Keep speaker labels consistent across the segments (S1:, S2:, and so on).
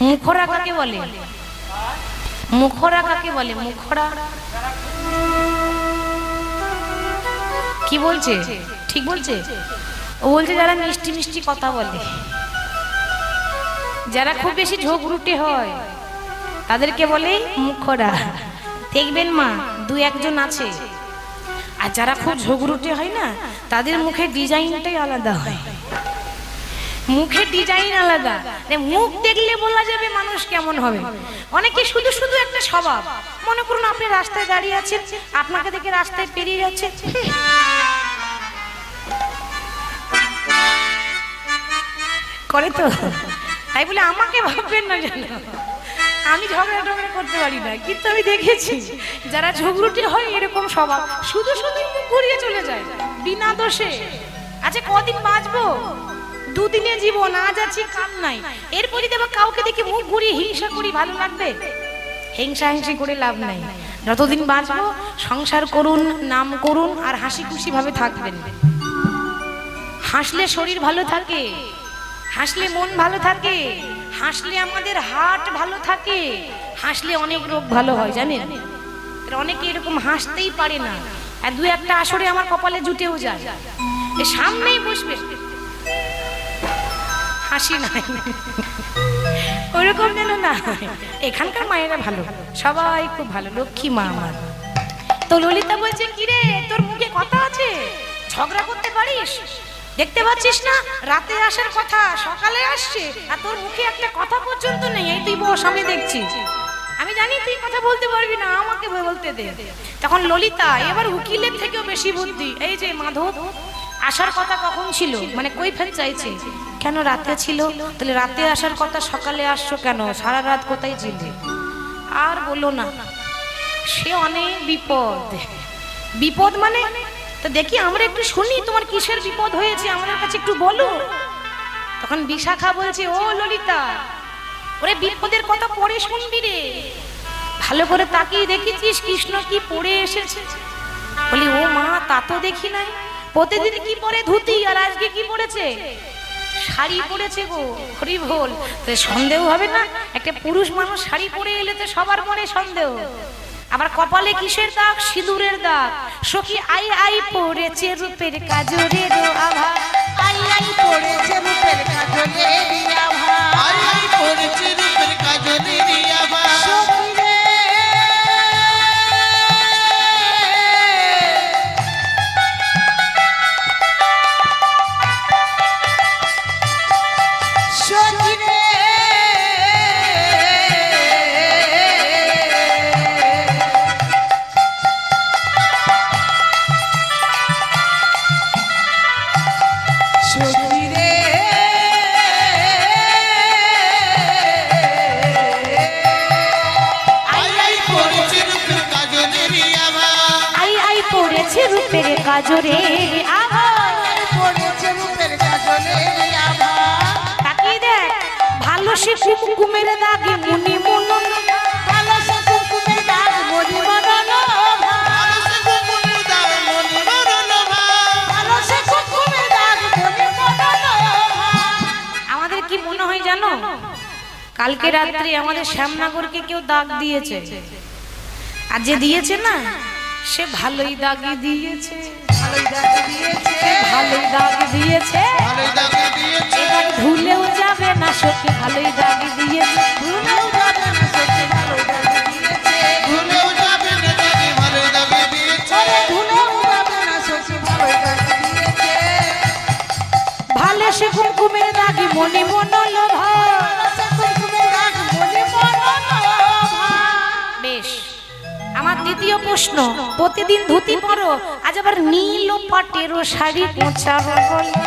S1: মুখরা কাকে বলে? মুখরা কাকে বলে? মুখরা কি বলছে? ঠিক বলছে? ও বলছে যারা মিষ্টি মিষ্টি কথা বলে, যারা খুব বেশি ঝগড়ুটে হয় তাদেরকে বলে মুখরা। দেখবেন মা দু একজন আছে, আর যারা খুব ঝগড়ুটে হয় না তাদের মুখের ডিজাইনটাই আলাদা হয়। মুখের ডিজাইন আলাদা, মুখ দেখলে বলা যাবে মানুষ কেমন হবে। অনেকে শুধু শুধু একটা স্বভাব, মনে করুন আপনি রাস্তায় দাঁড়িয়ে আছেন, আপনাকে দেখে রাস্তায় পেরিয়ে যাচ্ছে, করে তো, তাই বলে আমাকে ভাববেন না যেন আমি ঝগড়া টগড়া করতে পারি না। কিন্তু আমি দেখেছি যারা ঝগড়ুটে হয় এরকম স্বভাব, শুধু শুধু মুখ ঘুরিয়ে চলে যায় বিনা দোষে। আচ্ছা কদিন বাঁচবো? দুদিনে জীবন, আজ আছি কাল নাই। এরপরই দেবো কাউকে দেখে মুখ ঘুরিয়ে হিংসা করি, ভালো লাগবে? হিংসা হিংসি করে লাভ নাই। যতদিন বাঁচবো সংসার করুন, নাম করুন, আর হাসি খুশি ভাবে থাকবেন। হাসলে শরীর ভালো থাকে, হাসলে মন ভালো থাকে, হাসলে আমাদের হার্ট ভালো থাকে, হাসলে অনেক রোগ ভালো হয় জানেন। অনেকে এরকম হাসতেই পারে না, আর দু একটা আসরে আমার কপালে জুটেও যায়, সামনেই বসবে হাসি নাই, ওরকম যেন না। এখানকার মায়েরা ভালো, সবাই খুব ভালো, লক্ষ্মী মা আমার। তো ললিতা বলছে কিরে তোর মুখে কথা আছে, ঝগড়া করতে পারিস? দেখতে পাচ্ছিস না রাতে আসার কথা, সকালে আসছে, আর তোর মুখে একটা কথা পর্যন্ত নেই। এই তুই বস, আমি দেখছি, আমি জানি তুই কথা বলতে পারবি না, আমাকে বলতে দে। তখন ললিতা এবার উকিলের থেকেও বেশি বুদ্ধি, এই যে মাধব আসার কথা কখন ছিল, মানে কৈফিয়ত চাইছে, কেন রাতে ছিল? তাহলে রাতে আসার কথা, সকালে আসছো কেন? সারা রাত কোথায় ছিলে? আর বলো না, সে অনেক বিপদ। বিপদ মানে তো দেখি আমরা একটু শুনি, তোমার কিসের বিপদ হয়েছে আমাদের কাছে একটু বলো। তখন বিশাখা বলছে ও ললিতা, ওরে বিপদের কথা পরে শুনবি রে, ভালো করে তাকিয়ে দেখেছিস কৃষ্ণ কি পরে এসেছে? বলি ও মা তা তো দেখি নাই, প্রতিদিন কি পরে ধুতি, আর আজকে কি পরেছে? শাড়ি পরেছে গো, হরি বল। তো সন্দেহ হবে না, একটা পুরুষ মানুষ শাড়ি পরে এলে তো সবার মনে সন্দেহ। আবার কপালে কিসের দাগ? সিঁদুরের দাগ। সখী আই আই পড়েছে রূপের কাজরের আভা,
S2: আই আই পড়েছে রূপের কাজলের আভা, আই আই পড়েছে রূপের কাজলের আভা। সখী রে সখী রে
S1: রূপের কাজরের আভা,
S2: পড়েছে রূপের কাজলের আভা।
S1: তাকিয়ে দেখ ভালো সে কুমকুমের দাগে মুনি মনন,
S2: ভালো সে কুমকুমের দাগ মনি মনন, ভালো সে কুমকুমের দাগ মনি মনন, ভালো সে কুমকুমের দাগ মনি মনন।
S1: আমাদের কি মনে হয় জানো, কালকে রাত্রে আমাদের শ্যামনগরকে কেউ দাগ দিয়েছে, আর যে দিয়েছে না সে ভালোই দাগি দিয়েছে,
S2: ভালোই দাগ দিয়েছে,
S1: ভালোই দাগ দিয়েছে,
S2: ভালোই দাগ দিয়েছে।
S1: এবার ভুলেও যাবে না সত্যি ভালোই দাগি দিয়েছে,
S2: ভুলেও যাবে না সত্যি ভালোই দাগ দিয়েছে, ভুলেও যাবে না সত্যি ভালোই দাগ দিয়েছে, ভুলেও যাবে না সত্যি ভালোই দাগ দিয়েছে।
S1: ভালো সে কুমকুমের দাগি মনি মনল
S2: ভালো সে কুমকুমের দাগ মনি মনন।
S1: বেশ। আমার দ্বিতীয় প্রশ্ন, প্রতিদিন ধুতি পরো, আজ আবার নীল পাটেরও শাড়ি পোঁচারো বলো,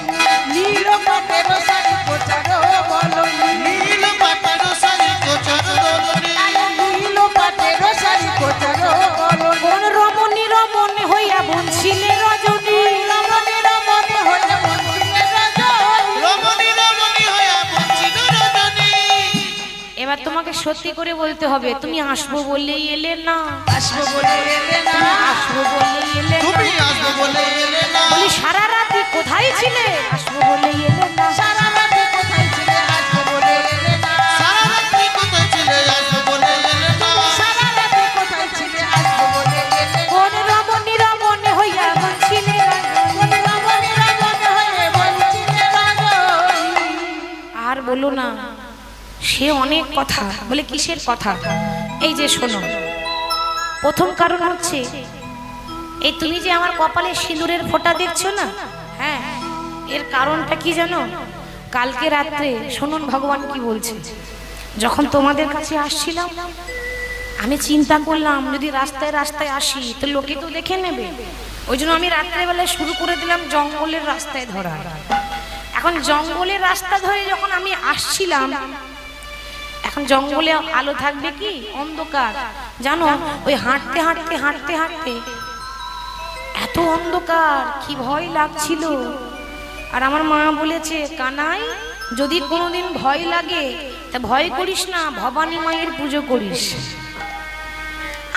S2: নীল পাটেরও শাড়ি পোঁচারো বলো, নীল পাটেরও শাড়ি পোঁচারো বলো, নীল পাটেরও শাড়ি পোঁচারো বলো।
S1: কোন রমণী রমণী হইয়া বলছিলে রজনী,
S2: রমণী রমণী হইয়া বলছিলে রজনী, রমণী রমণী হইয়া বলছিল রজনী।
S1: এবার তোমাকে সত্যি করে বলতে হবে, তুমি আসবো বললেই এলে না,
S2: আসবো বলে এলে না,
S1: আসবো বললেই এলে না,
S2: তুমি আসবো বলে এলে না।
S1: বলি সারা রাতে কোথায় ছিলে, আসবো বললেই এলে না,
S2: সারা রাতে কোথায় ছিলে, আসবো বলে এলে না, সারা রাতে
S1: সে অনেক কথা বলে। কিসের কথা? এই যে শোনো, প্রথম কারণ হচ্ছে এই তুমি যে আমার কপালে সিঁদুরের ফোঁটা দেখছো না, হ্যাঁ, এর কারণটা কি জানো? কালকে রাত্রে শুনুন ভগবান কি বলছে। যখন তোমাদের কাছে আসছিলাম আমি চিন্তা করলাম যদি রাস্তায় রাস্তায় আসি তো লোকে তো দেখে নেবে, ওই জন্য আমি রাত্রেবেলায় শুরু করে দিলাম জঙ্গলের রাস্তায় ধরা। এখন জঙ্গলের রাস্তা ধরে যখন আমি আসছিলাম, এখন জঙ্গলে আলো থাকবে কি? অন্ধকার। জানো, ওই হাঁটতে হাঁটতে হাঁটতে হাঁটতে এত অন্ধকার, কি ভয় লাগছিল। আর আমার মা বলেছে, কানাই যদি কোনোদিন ভয় লাগে তা ভয় করিস না, ভবানী মায়ের পুজো করিস।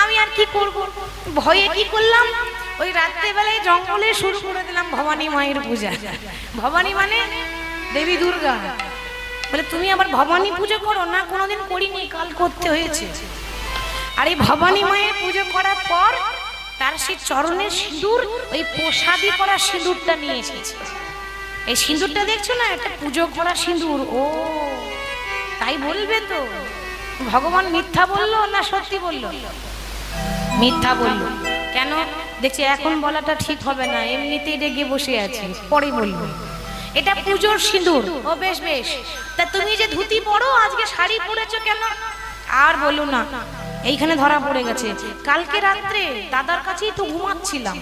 S1: আমি আর কি করব, ভয়ে কি করলাম, ওই রাত্রেবেলায় জঙ্গলে শুরু করে দিলাম ভবানী মায়ের পূজা। ভবানী মানে দেবী দুর্গা। বলে তুমি আবার ভবানী পুজো করো? না, কোনোদিন করিনি, কাল করতে হয়েছে। আর এই ভবানী মায়ের পুজো করার পর তার সেই চরণের সিঁদুর, ওই প্রসাদী করা সিঁদুরটা নিয়ে এসেছে। এই সিঁদুরটা দেখছো না, এটা পুজো করা সিঁদুর। ও তাই বলবে তো ভগবান মিথ্যা বললো না সত্যি বললো? মিথ্যা বললো। কেন? দেখছি এখন বলাটা ঠিক হবে না, এমনিতেই রেগে বসে আছে, পরে বলবো। এটা পুজোর সিঁদুর। ও বেশ বেশ, তা তুমি যে ধুতি পরো, আজকে শাড়ি পরেছো কেন? আর বলো না, এইখানে ধরা পড়ে গেছে। কালকে রাত্রে দাদার কাছেই তো ঘুমাচ্ছিলাম।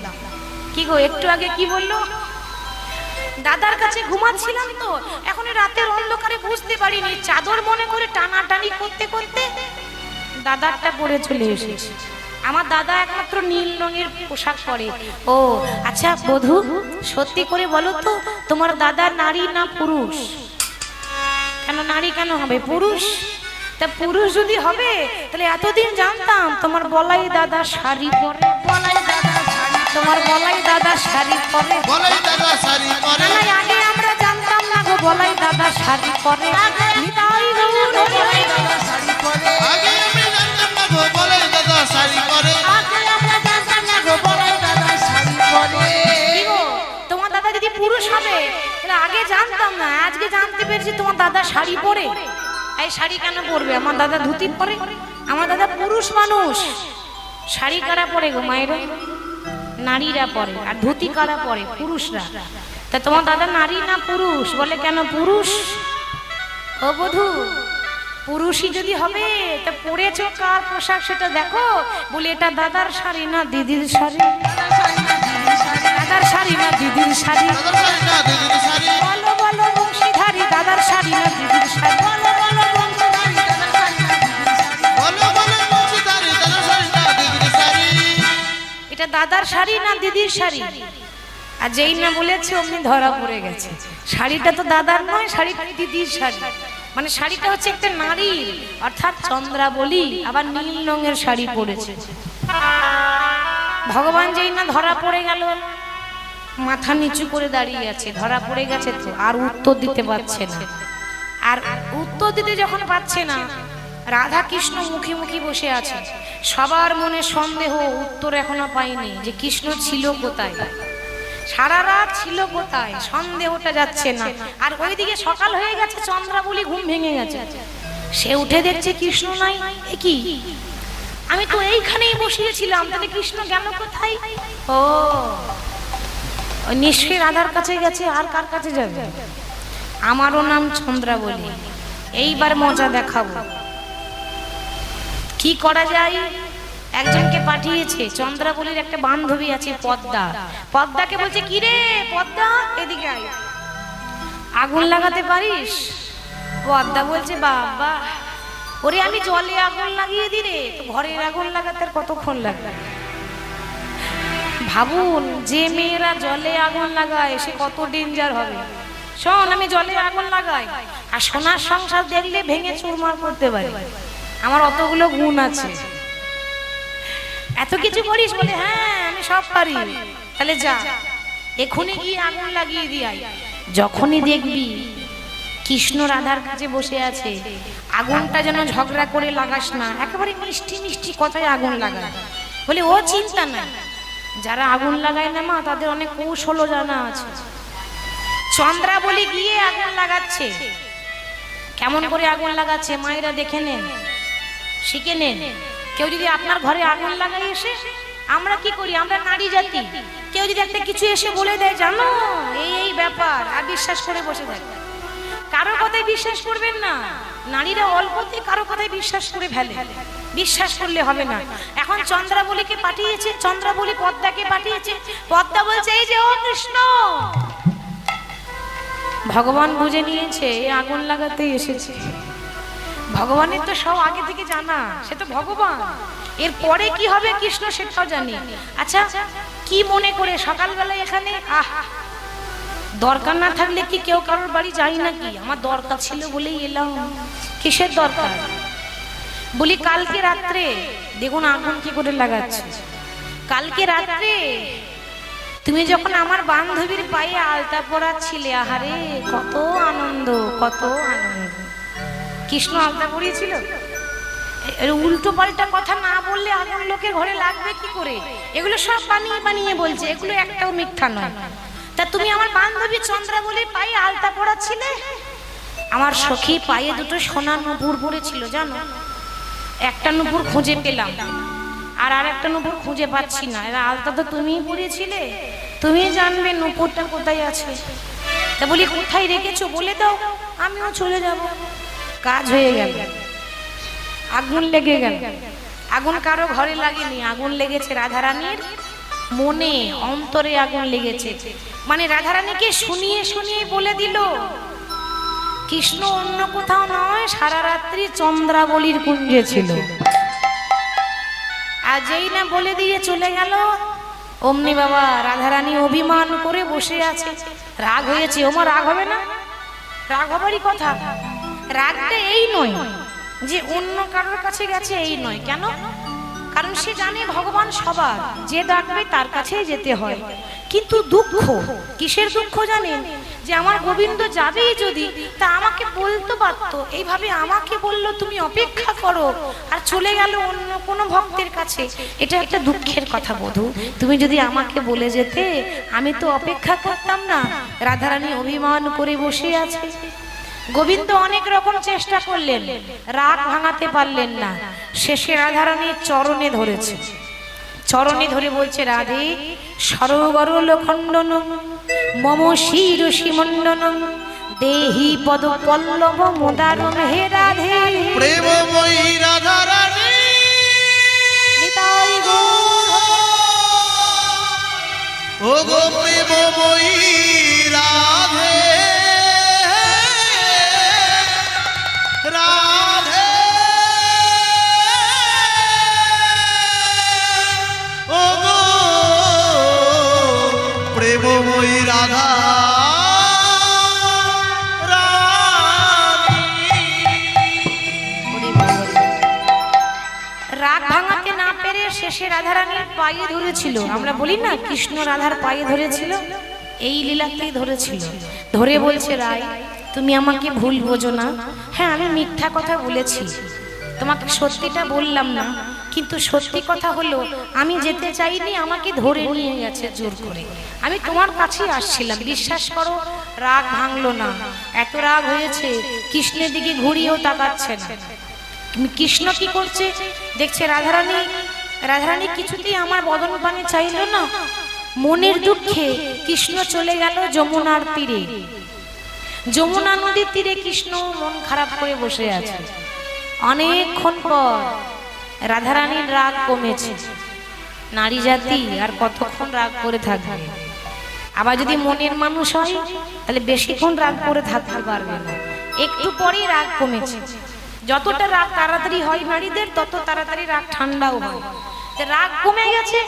S1: কি গো, একটু আগে কি বললো? দাদার কাছে ঘুমাচ্ছিলাম তো, এখন রাতের অন্ধকারে বুঝতে পারিনি, চাদর মনে করে টানাটানি করতে করতে দাদারটা পরে চলে এসেছে। আমার দাদা একমাত্র নীল রঙের পোশাক পরে। ও আচ্ছা বধূ, সত্যি করে বলো তো, তোমার দাদা নারী না পুরুষ? কেন নারী কেন হবে, পুরুষ? তা পুরুষ যদি হবে তাহলে এতদিন জানতাম তোমার বলাই দাদা শাড়ি পরে। বলাই দাদা শাড়ি, তোমার বলাই দাদা শাড়ি পরে।
S3: বলাই দাদা শাড়ি পরে।
S1: না, আগে আমরা জানতাম না গো বলাই দাদা শাড়ি পরে। নিতাই গৌর বলাই দাদা শাড়ি পরে।
S3: আগে আমি জানতাম না গো বলাই দাদা শাড়ি পরে।
S2: আগে আমরা জানতাম না গো বলাই দাদা শাড়ি পরে।
S1: কি গো, তোমার দাদা যদি পুরুষ হবে তাহলে আগে জানতাম না, আজকে জানতে পেরেছি তোমার দাদা শাড়ি পরে। এই শাড়ি কেন পরবে? আমার দাদা ধুতি পরে। আমার দাদা পুরুষ মানুষ। শাড়ি কারা পরে গো মায়েরা? নারীরা পরে। আর ধুতি কারা পরে? পুরুষরা। তা তোমার দাদা নারী না পুরুষ? বলে কেন পুরুষ? ও বধূ, পুরুষই যদি হবে তা পরেছো কার পোশাক সেটা দেখো। বলে এটা দাদার শাড়ি না দিদির শাড়ি? দাদার শাড়ি না দিদির শাড়ি?
S3: দাদার শাড়ি না দিদির শাড়ি?
S1: বলো বলো বংশীধারী, দাদার শাড়ি না দিদির শাড়ি?
S2: বলো বলো বংশধারী দাদা শাড়ি না দিদির শাড়ি?
S3: বলো বলো বংশীধারী, দাদার শাড়ি না দিদির শাড়ি?
S1: এটা দাদার শাড়ি না দিদির শাড়ি? আর যেই না বলেছে অমনি ধরা পড়ে গেছে। শাড়িটা তো দাদার নয়, শাড়িটা দিদির শাড়ি। মানে শাড়িটা হচ্ছে একটা নারী, অর্থাৎ চন্দ্রাবলী, আবার নীল রঙের শাড়ি পরেছে। ভগবান যেই না ধরা পড়ে গেল, মাথা নিচু করে দাঁড়িয়ে আছে। ধরা পড়ে গেছে তো আর উত্তর দিতে পারছে না। আর উত্তর দিতে যখন পাচ্ছে না, রাধা কৃষ্ণ মুখে মুখে বসে আছে। সবার মনে সন্দেহ, উত্তর এখনো পাইনি যে কৃষ্ণ ছিল কোথায়, সারা রাত ছিল কোথায়, সন্দেহটা যাচ্ছে না। আর ওইদিকে সকাল হয়ে গেছে, চন্দ্রাবলী ঘুম ভেঙে গেছে। সে উঠে দেখছে কৃষ্ণ নাই। এ কি, আমি তো এইখানেই বসিয়েছিলাম, তাহলে কৃষ্ণ গেল কোথায়? ও নিশ্চয়ই রাধার কাছে গেছে। আর কার কাছে যাবে? আমারও নাম চন্দ্রাবলী, এইবার মজা দেখাবো। কি করা যায়? একজনকে পাঠিয়েছে, চন্দ্রাবলীর একটা বান্ধবী আছে পদ্মা। পদ্মাকে বলছে, কি রে পদ্মা, এদিকে আয়, আগুন লাগাতে পারিস? পদ্মা বলছে, বাবা ওরে আমি জলে আগুন লাগিয়ে দি রে, তো ঘরের আগুন লাগাতে আর কতক্ষণ লাগবে? ভাবুন, যে মেয়েরা জলে আগুন লাগায় সে কত ডেঞ্জার হবে। শোন, আমি জলে আগুন লাগাই আর সোনার সংসার দেখলে ভেঙে চুরমার করতে পারি, আমার অতগুলো গুণ আছে। এত কিছু করিস? বলে হ্যাঁ আমি সব পারি। তাহলে যা, এখনই গিয়ে আগুন লাগিয়ে দিয়াই। যখনই দেখবি কৃষ্ণ রাধার কাছে বসে আছে, আগুনটা যেন ঝগড়া করে লাগাস না, একেবারে মিষ্টি মিষ্টি কথায় আগুন লাগায়। বলে ও চিন্তা নাই, যারা আগুন লাগায় না মা, তাদের অনেক কৌশলও জানা আছে। চন্দ্রাবলী গিয়ে আগুন লাগাচ্ছে। কেমন করে আগুন লাগাচ্ছে মায়েরা দেখে নেন, শিখে নেন। কেউ যদি আপনার ঘরে আগুন লাগাই এসে, আমরা কি করি, আমরা নারী জাতি, কেউ যদি একটা কিছু এসে বলে দেয় জানো এই এই ব্যাপার, আর বিশ্বাস করে বসে থাকে। কারো কথায় বিশ্বাস করবেন না, নারীরা অল্পতে কারো কথায় বিশ্বাস করে ফেলে। বিশ্বাস করলে হবে না। এখন চন্দ্রাবলীকে পাঠিয়েছে, চন্দ্রাবলী পদ্মাকে পাঠিয়েছে, পদ্মা বলছে এই যে ও কৃষ্ণ, ভগবান বুঝে নিয়েছে আগুন লাগাতে এসেছে। ভগবানের তো সব আগে থেকে জানা, সে তো ভগবান। এর পরে কি হবে কৃষ্ণ সেটাও জানি। আচ্ছা কি মনে করে সকালবেলায় এখানে দরকার না থাকলে কি কেউ কারোর বাড়ি যাই নাকি? আমার দরকার ছিল বলেই এলাম। কিসের দরকার? বলি কালকে রাত্রে দেখুন আগুন কি করে লাগাচ্ছে। কালকে রাত্রে তুমি যখন আমার বান্ধবীর পায়ে আলতা পরাচ্ছিলে, আহারে কত আনন্দ, কত আনন্দ। কৃষ্ণ আলতা পরিয়েছিল। উল্টো পাল্টা কথা না বললে আগুন লোকের ঘরে লাগবে কি করে? এগুলো সব বানিয়ে বানিয়ে বলছে, এগুলো একটাও মিথ্যা নয়। তা তুমি আমার বান্ধবী চন্দ্রাবলীর পায়ে আলতা পরাচ্ছিলে, আমার সখী পায়ে দুটো সোনার নুপুর পরেছিল জানো। একটা নুপুর খুঁজে পেলাম, আর আরেকটা নুপুর খুঁজে পাচ্ছি না। এরা আলতা তো তুমিই পরিয়েছিলে, তুমি জানবে নুপুরটা কোথায় আছে। তা বলি কোথায় রেখেছো বলে দাও, আমিও চলে যাব। কাজ হয়ে গেল, আগুন লেগে গেল। আগুন কারো ঘরে লাগেনি, আগুন লেগেছে রাধারানীর মনে, অন্তরে আগুন লেগেছে। মানে রাধারানীকে শুনিয়ে শুনিয়ে বলে দিল কৃষ্ণ অন্য কোথাও নয়, সারা রাত্রি চন্দ্রাবলীর কুঞ্জে ছিল। আর যেই না বলে দিয়ে চলে গেল, অমনি বাবা রাধারানী অভিমান করে বসে আছে। রাগ হয়েছে, ওমা রাগ হবে না? রাগ হবারই কথা। রাগটা এই নয় যে অন্য কারোর কাছে গেছে, এই নয়। কেন? কারণ সে জানে ভগবান সবার, যে ডাকবে তার কাছেই যেতে হয়। কিন্তু দুঃখ কিসের দুঃখ জানেন? যে আমার গোবিন্দ যাবেই যদি, তা আমাকে বলতে পারতো। এইভাবে আমাকে বললো তুমি অপেক্ষা করো, আর চলে গেল অন্য কোনো ভক্তের কাছে। এটা একটা দুঃখের কথা বধূ। তুমি যদি আমাকে বলে যেতে, আমি তো অপেক্ষা করতাম না। রাধারানী অভিমান করে বসে আছে। গোবিন্দ অনেক রকম চেষ্টা করলেন, রাগ ভাঙাতে পারলেন না। শেষে রাধারানীর চরণে ধরেছে, চরণে ধরে বলছে রাধে সরগরল খণ্ডন মম শিরসি মণ্ডন দেহি পদ পল্লব মোদারণ হে রাধে
S3: প্রেমময়ী রাধারানী
S1: নিতাই গৌর।
S3: ও গো প্রেমময়ী রাধে রাধে ও গো প্রেমময়ী রাধা
S1: রাগ ভাঙাতে না পেরে শেষে রাধারানীর পায়ে ধরেছিল। আমরা বলি না কৃষ্ণ রাধার পায়ে ধরেছিল, এই লীলাতেই ধরেছিল। ধরে বলছে রাই তুমি আমাকে ভুল বোঝো না। হ্যাঁ আমি মিথ্যা কথা বলেছি, তোমাকে সত্যিটা বললাম না, কিন্তু সত্যি কথা হলো আমি যেতে চাইনি, আমাকে ধরে নিয়ে গেছে জোর করে। আমি তোমার কাছেই আসছিলাম, বিশ্বাস করো। রাগ ভাঙলো না, এত রাগ হয়েছে কৃষ্ণের দিকে ঘুরিয়েও তাকাচ্ছে না। কৃষ্ণ কি করছে দেখছে রাধারানী, রাধারানী কিছুতেই আমার বদন পানে চাইল না। মনের দুঃখে কৃষ্ণ চলে গেল যমুনার তীরে। যমুনা নদীর তীরে কৃষ্ণ মন খারাপ করে বসে আছে। অনেকক্ষণ পর রাধারানীর রাগ কমেছে। নারী জাতি আর কতক্ষণ রাগ করে থাকবে? আবার যদি মনের মানুষ হয় তাহলে বেশিক্ষণ রাগ করে থাকতে পারবে না। একটু পরেই রাগ কমেছে। যতটা রাগ তাড়াতাড়ি হয় নারীদের, তত তাড়াতাড়ি রাগ ঠান্ডাও হয়। রাগ কমে গেছে,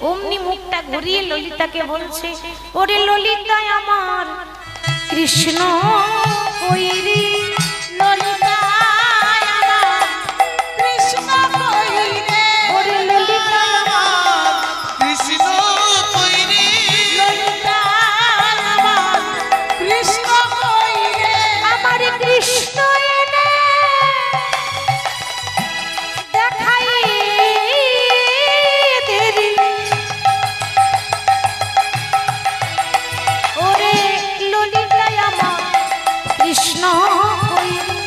S1: অমনি মুখটা ঘুরিয়ে ললিতাকে বলছে ওরে ললিতা আমার কৃষ্ণ কই রে,
S2: ললিতা আমার কৃষ্ণ কই রে,
S1: ওরে ললিতা আমার
S3: কৃষ্ণ কই রে
S2: ললিতা আমার কৃষ্ণ কই রে,
S1: আমার কৃষ্ণ এনে দেখাই দেরি। ওরে ললিতা আমার কৃষ্ণ কই রে।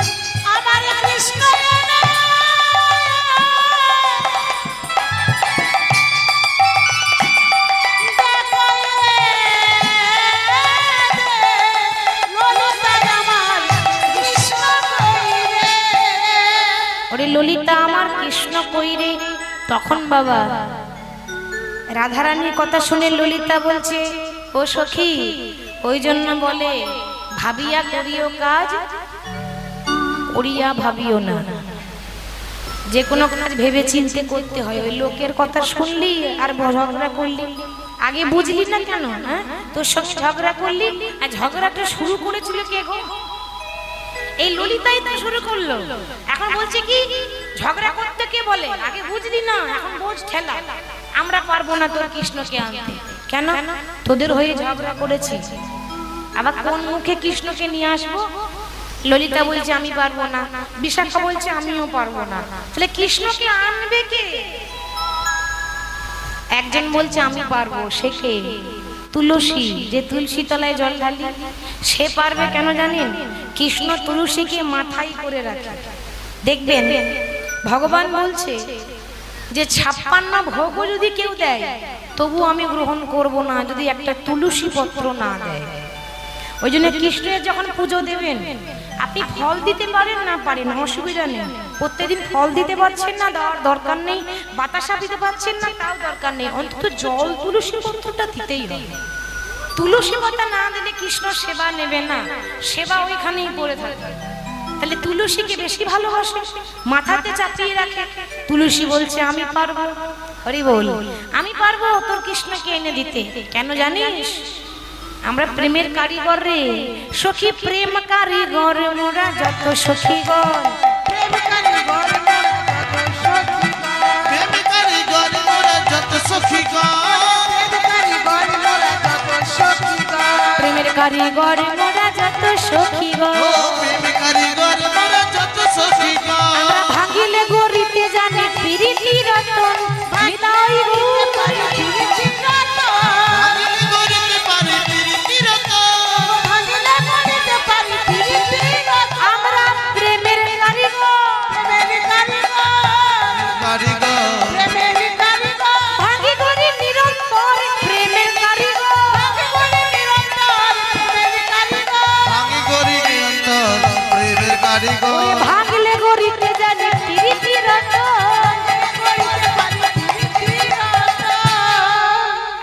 S1: ওরে ললিতা আমার কৃষ্ণ কই রে? তখন বাবা রাধারানীর কথা শুনে ললিতা বলছে, ও সখী, ওই জন্য বলে ভাবিয়া করিও কাজ, করিয়া ভাবিও না। যে কোনো কাজ ভেবে চিন্তে করতে হয়। ওই লোকের কথা শুনলি আর ঝগড়া করলি, আগে বুঝলি না কেন? হ্যাঁ, তোর সঙ্গে ঝগড়া করলি, আর ঝগড়াটা শুরু করেছিল কে গো? এই ললিতাই তো শুরু করলো। এখন বলছে কি ঝগড়া করতে কে বলে? আগে বুঝলি না, এখন বোঝ ঠেলা। আমরা পারবো না তোর কৃষ্ণকে আনতে। কেন? তোদের হয়ে ঝগড়া করেছি, আবার কোন মুখে কৃষ্ণকে নিয়ে আসবো? ললিতা বলছে আমি পারবো না, বিশাখা বলছে আমিও পারবো না। তাহলে কৃষ্ণকে আনবে কে? একজন বলছে আমি পারবো, সে কে? তুলসী, যে তুলসী তলায় জল ঢালি, সে পারবে। কেন জানেন? কৃষ্ণ তুলসীকে মাথায় করে রাখে। দেখবেন ভগবান বলছে যে 56 ভোগ যদি কেউ দেয় তবু আমি গ্রহণ করব না যদি একটা তুলসী পত্র না দেয়। ওই জন্য কৃষ্ণের যখন পুজো দেবেন, আপনি ফল দিতে পারেন না পারেন, অসুবিধা নেই। প্রত্যেকদিন ফল দিতে পারছেন না, দেওয়ার দরকার নেই। বাতাসা দিতে পারছেন না, তাও দরকার নেই। অন্তত জল তুলসী পত্রটা দিতেই হবে। তুলসী পাতা না দিলে কৃষ্ণ সেবা নেবে না, সেবা ওইখানেই পড়ে থাকবে। তাহলে তুলসীকে বেশি ভালোবাসে, মাথাতে চাপিয়ে রাখে। তুলসী বলছে আমি পারবো, হরি বল, আমি পারবো তোর কৃষ্ণকে এনে দিতে। কেন জানিস? আমরা প্রেমের কারিগর রে সখী, প্রেম কারিগর মোরা যত সখীগণ।
S2: প্রেম কারিগর মোরা যত সখীগণ।
S3: প্রেম কারিগর মোরা যত সখীগণ।
S1: প্রেমের কারিগর মোরা যত সখীগণ।
S3: ও প্রেম কারিগর মোরা যত সখীগণ।
S1: আমরা ভাঙিলে গরিতে জানি প্রীতি রতন, হৃদয় রূপ
S3: ভাঙিলে গরিতে পারি প্রীতি রতন।
S1: আমরা প্রেমের কারিগর।
S3: কারিগর
S1: ভাঙি গরি নিরন্তর প্রেমের কারিগর।
S3: ভাঙি গরি নিরন্তর প্রেমের কারিগর।
S1: ভাঙলে গরিতে জানি প্রীতি রতন।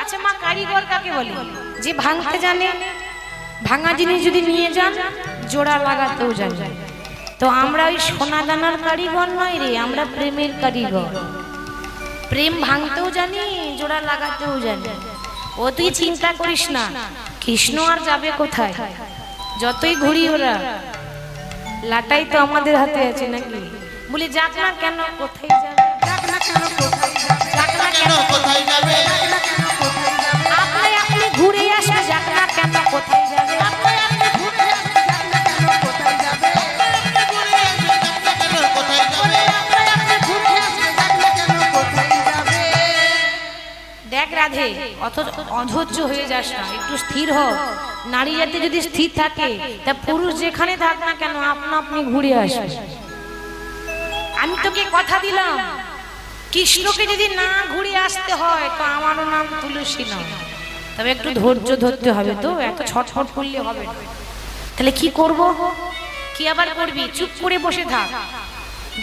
S1: আচ্ছা মা, কারিগর কাকে বলে? যে ভাঙতে জানে, ভাঙা জিনিস যদি নিয়ে যান জোড়া লাগাতেও জানে। তো আমরা ওই সোনা দানার কারিগর নয় রে, আমরা প্রেমের কারিগর। প্রেম ভাঙতেও জানি, জোড়া লাগাতেও জানি। ও তুই চিন্তা করিস না, কৃষ্ণ আর যাবে কোথায়? যতই ঘুরি ওরা, লাটাই তো আমাদের হাতে আছে নাকি? বলি যাক না কেন, কোথায় যাবে? যাক না কেন, কোথায় যাবে? যাক না
S3: কেন
S1: কেন,
S3: কোথায় যাবে?
S1: আপনি আপনি ঘুরে আসবে, যাক না কেন, কোথায় যাবে?
S3: কেন কোথায় যাবে?
S1: দেখ রাধে, অত অধৈর্য হয়ে যাস না, একটু স্থির হ। নারী জাতি যদি স্থির থাকে, তা পুরুষ যেখানে থাক না কেন আপনা আপনি ঘুরে আসবে। আমি তোকে কথা দিলাম, কৃষ্ণকে যদি না ঘুরে আসতে হয় তো আমারও নাম তুলসী নয়। তবে একটু ধৈর্য ধরতে হবে, তো এত ছটফট করলে হবে না। তাহলে কি করব? কি আবার করবি? চুপ করে বসে থাক,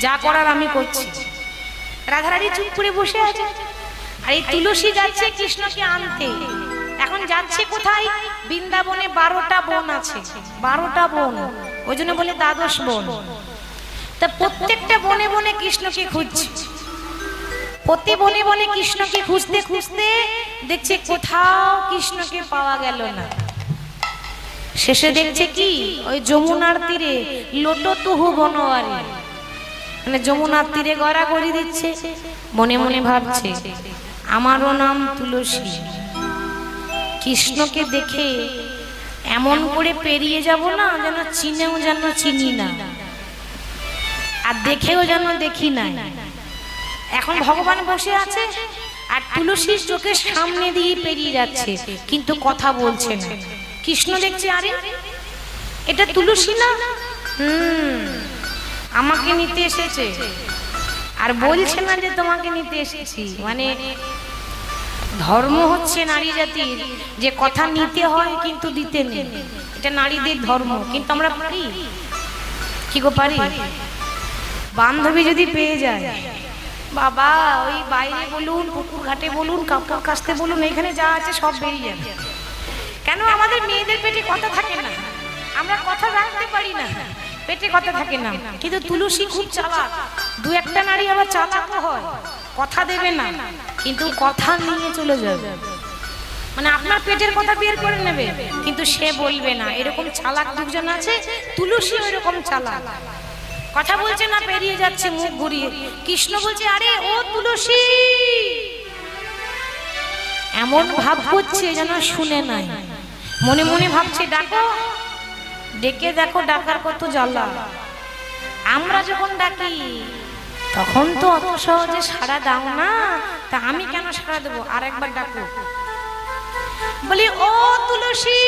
S1: যা করার আমি করছি। রাধারানী চুপ করে বসে আছে, আর এই তুলসী যাচ্ছে কৃষ্ণকে আনতে। এখন যাচ্ছে কোথায়? বৃন্দাবনে 12টা বন আছে, 12টা বন, ওই জন্য বলে দ্বাদশ বন। তা প্রত্যেকটা বনে বনে কৃষ্ণকে খুঁজছে। প্রতি বনে বনে কৃষ্ণকে খুঁজতে খুঁজতে দেখছে কোথাও কৃষ্ণকে পাওয়া গেল না। শেষে দেখছে কি, ওই যমুনার তীরে লোটতুহু বনওয়ারি, মানে যমুনার তীরে গড়াগড়ি দিচ্ছে। মনে মনে ভাবছে আমারও নাম তুলসী, কৃষ্ণকে দেখে এমন করে পেরিয়ে যাব না যেন চিনেও যেন চিনি না, আর দেখেও যেন দেখি না। এখন ভগবান বসে আছে আর তুলসীর চোখের সামনে দিয়ে পেরিয়ে যাচ্ছে, কিন্তু কথা বলছে না। কৃষ্ণ দেখছে আরে এটা তুলসী না, আমাকে নিতে এসেছে, আর বলছে না যে তোমাকে নিতে এসেছি। মানে ধর্ম হচ্ছে নারী জাতির যে কথা নিতে হয় কিন্তু দিতে নেই, এটা নারীদের ধর্ম। কিন্তু আমরা পারি কি গো, পারি? বান্ধবী যদি পেয়ে যায়, বাবা ওই বাইরে বলুন, পুকুর ঘাটে বলুন, কাপড় কাচতে বলুন, এখানে যা আছে সব বেরিয়ে যাবে। কেন আমাদের মেয়েদের পেটে কথা থাকে না, আমরা কথা রাখতে পারি না, পেটে কথা থাকে না। কিন্তু তুলসী খুব চালাক, দু একটা নারী আবার চালাকও হয়, কথা দেবে না কিন্তু কথা নিয়ে চলে যাবে, মানে আপনার পেটের কথা বের করে নেবে কিন্তু সে বলবে না। এরকম চালাক দুজন আছে, তুলসী এরকম চালাক, কথা বলছে না পেরিয়ে যাচ্ছে মুখ ঘুরিয়ে। কৃষ্ণ বলছে আরে ও তুলসী, এমন ভাব করছে যেন শুনে নাই, মনে মনে ভাবছে ডাকো, ডেকে দেখো ডাকার কত জ্বালা। আমরা যখন ডাকি তখন তো অত সহজে সাড়া দাও না, তা আমি কেন সাড়া দেবো? আর একবার ডাকো, বলি ও তুলসী,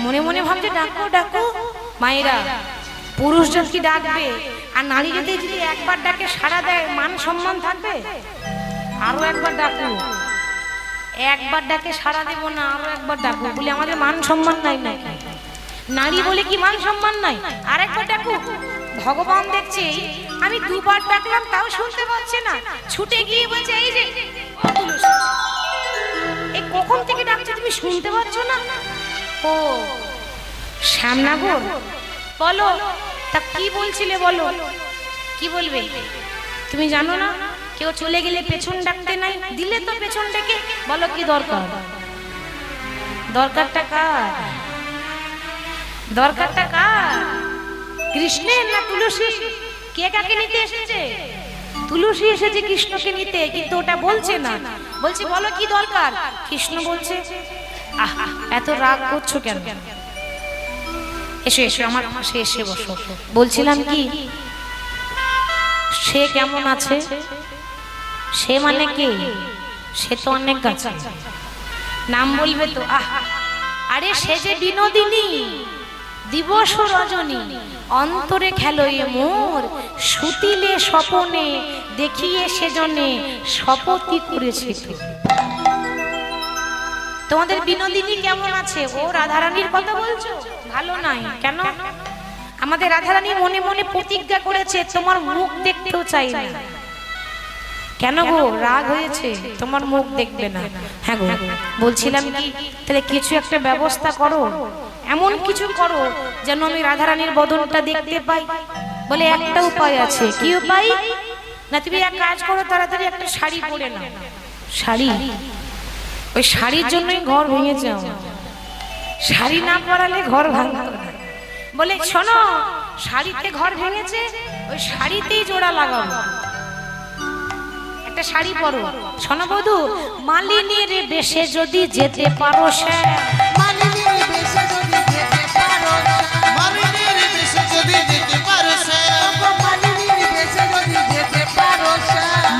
S1: মনে মনে ভাবছে ডাকো ডাকো। মায়েরা, পুরুষজন কি ডাকবে আর নারী যদি একবার ডাকে সাড়া দেয় মান সম্মান থাকবে? আরো একবার ডাকো, একবার ডাকে সাড়া দেবো না, আরো একবার ডাকো, বলে আমাদের মান সম্মান নাই নাকি? নারী বলে কি মান সম্মান নাই? আর একবার ডাকো। ভগবান দেখছে আমি দুবার ডাকলাম তাও শুনতে পাচ্ছে না, ছুটে গিয়ে বলছে এই যে ও তুলসী, এই কখন থেকে ডাকছে তুমি শুনতে পাচ্ছ না? ও শ্যামনগর, বলো তা কি বলছিলে বলো। কি বলবে? তুমি জানো না কেউ চলে গেলে পেছন ডাকতে নাই, দিলে তো পেছন ডেকে বলো কি দরকার। দরকারটা কার? দরকারটা কার? কৃষ্ণের না তুলসী? কে কাকে নিতে এসেছে? তুলসী এসেছে কৃষ্ণকে নিতে, কিন্তু ওটা বলছে না, বলছে বলো কি দরকার। কৃষ্ণ বলছে আহা এত রাগ করছো কেন, এসো এসো আমার পাশে এসে বসো। বলছিলাম কি সে কেমন আছে? সে মানে কে? সে তো অনেক আছে, নাম বলবে তো। আহা আরে সে যে বিনোদিনী, দিবস রজনী, অন্তরে খেলোয় মোর, সুতিলে স্বপনে দেখিয়ে সেজনে শপথই করেছে। তোমাদের বিনোদিনী কেমন আছে? ও রাধারানীর কথা বলছো? ভালো নাই কেন? আমাদের রাধারানী মনে মনে প্রতিজ্ঞা করেছে তোমার মুখ দেখতেও চাই না। কেন গো, রাগ হয়েছে? তোমার মুখ দেখবে না। হ্যাঁ গো, বলছিলাম কি তাহলে কিছু একটা ব্যবস্থা করো, এমন কিছু করো যেন আমি রাধারানীর বদনটা দেখতে পাই। বলে একটা উপায় আছে। কি উপায়? না তুমি এক কাজ করো, তাড়াতাড়ি একটা শাড়ি পরে নাও। শাড়ি? ওই শাড়ির জন্যই ঘর ভেঙে যাও, শাড়ি না পরালে ঘর ভাঙতো না। বলে শোনো, শাড়িতে ঘর ভেঙেছে, ওই শাড়িতেই জোড়া লাগাবো। একটা শাড়ি পরো। শোনো বধূ, মালিনীর বেশে যদি যেতে পারো, সে
S2: মালিনীর বেশে যদি যেতে পারো,
S3: মালিনীর বেশে যদি যেতে পারো সে,
S2: মালিনীর বেশে যদি যেতে পারো,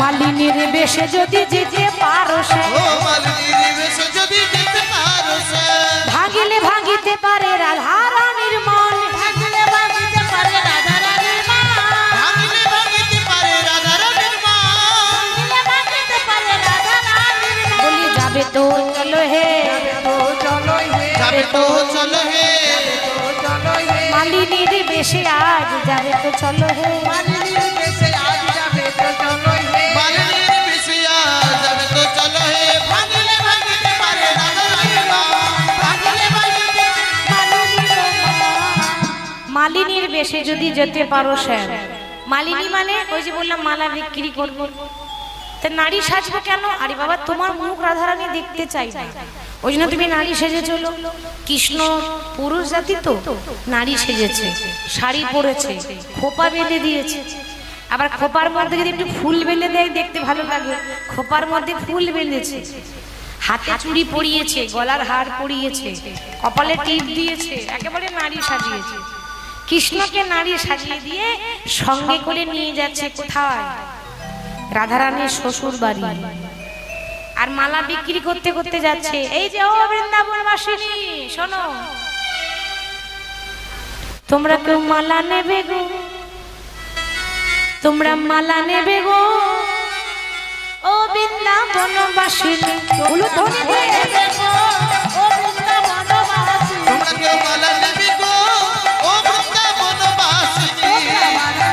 S1: মালিনীর বেশে যদি যেতে পারো, সে
S3: ও মালিনীর বেশে যদি যেতে পারো সে,
S1: ভাগিলে ভাগিতে পারে রাধারানীর মন,
S2: ভাগিলে ভাগিতে পারে রাধারানীর মন,
S3: ভাঙিলে ভাঙিতে পারে রাধারানীর মা,
S2: ভাগিলে ভাগিতে পারে রাধারানীর মন।
S1: বলি যাবে তো চলো হে,
S2: তো চলো হে,
S3: যাবে তো চলো হে,
S2: তো চলো হে,
S1: মালিনীর বেশে আজ যাবে তো চলো হে।
S2: মালিনীর বেশে আজ যাবে তো চলো হে,
S3: মালিনীর বেশে যাবে তো চলো হে, ভাঙিলে ভাঙিতে পারে রাধারানীর মা, ভাঙিলে ভাঙিতে
S2: মালিনীর মন।
S1: মালিনীর বেশে যদি যেতে পারো স্যার। মালিনী মানে ওই যে বললাম মালা বিক্রি করবো, তা নারী সাজবো কেন? আরে বাবা তোমার মুখ রাধারানী দেখতে চাই না, ওই জন্য তুমি নারী সেজে চলো। কৃষ্ণ পুরুষ জাতি তো, নারী সেজেছে, শাড়ি পরেছে, খোপা বেঁধে দিয়েছে। আবার খোপার মধ্যে যদি একটু ফুল বেঁধে দেয় দেখতে ভালো লাগে, খোপার মধ্যে ফুল বেঁধেছে, হাতে চুড়ি পরিয়েছে, গলার হার পরিয়েছে, কপালে টিপ দিয়েছে, একেবারে নারী সাজিয়েছে। কৃষ্ণকে নারী সাজিয়ে দিয়ে সঙ্গে করে নিয়ে যাচ্ছে কোথায়? রাধারানীর শ্বশুর বাড়ি। আর মালা বিক্রি করতে করতে যাচ্ছে। এই যে ও বৃন্দাবনবাসিনী শোনো, তোমরা কেউ মালা নেবে গো, তোমরা মালা নেবে গো, ও বৃন্দাবনবাসিনী। বলো ধনী ধনী
S2: ও বৃন্দাবনবাসী,
S3: তোমরা কেউ মালা নেবে গো, ও বৃন্দাবনবাসিনী,
S2: মালা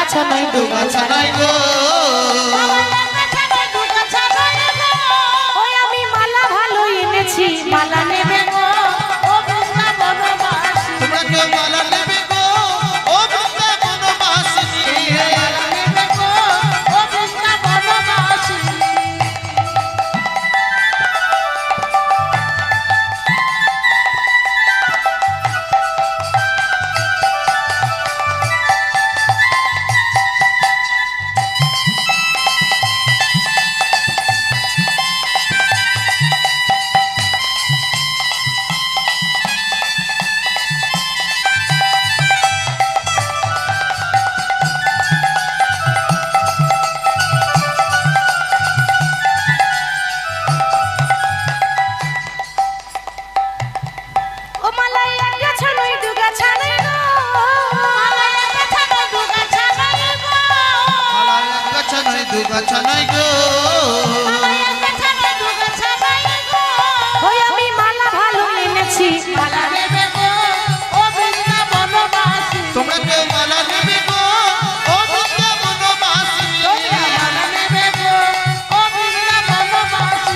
S2: গাছা নয় দু গাছা
S3: নাই গো
S2: আমার এক গাছা নয় দু গাছা নয় গো
S1: ওই আমি মালা ভালো এনেছি, মালা নেবে
S2: গো ও বৃন্দাবনবাসী
S3: তোমরা কেউ মালা নেবে গো ও বৃন্দাবনবাসী
S2: মালা নেবে গো ও বৃন্দাবনবাসী
S1: ও মালা এক গাছা নয় দু গাছা নয় গো,
S2: মালা এক গাছা নয় দু গাছা নয় গো
S3: মালা এক গাছা নয় দু গাছা নাই গো
S2: মালা এক গাছা নয় দু গাছা নয় গো
S1: ওই আমি মালা ভালো এনেছি,
S2: মালা নেবে গো ও বৃন্দাবনবাসী
S3: তোমরা কেউ মালা নেবে গো ও বৃন্দাবনবাসী
S2: মালা নেবে গো ও বৃন্দাবনবাসী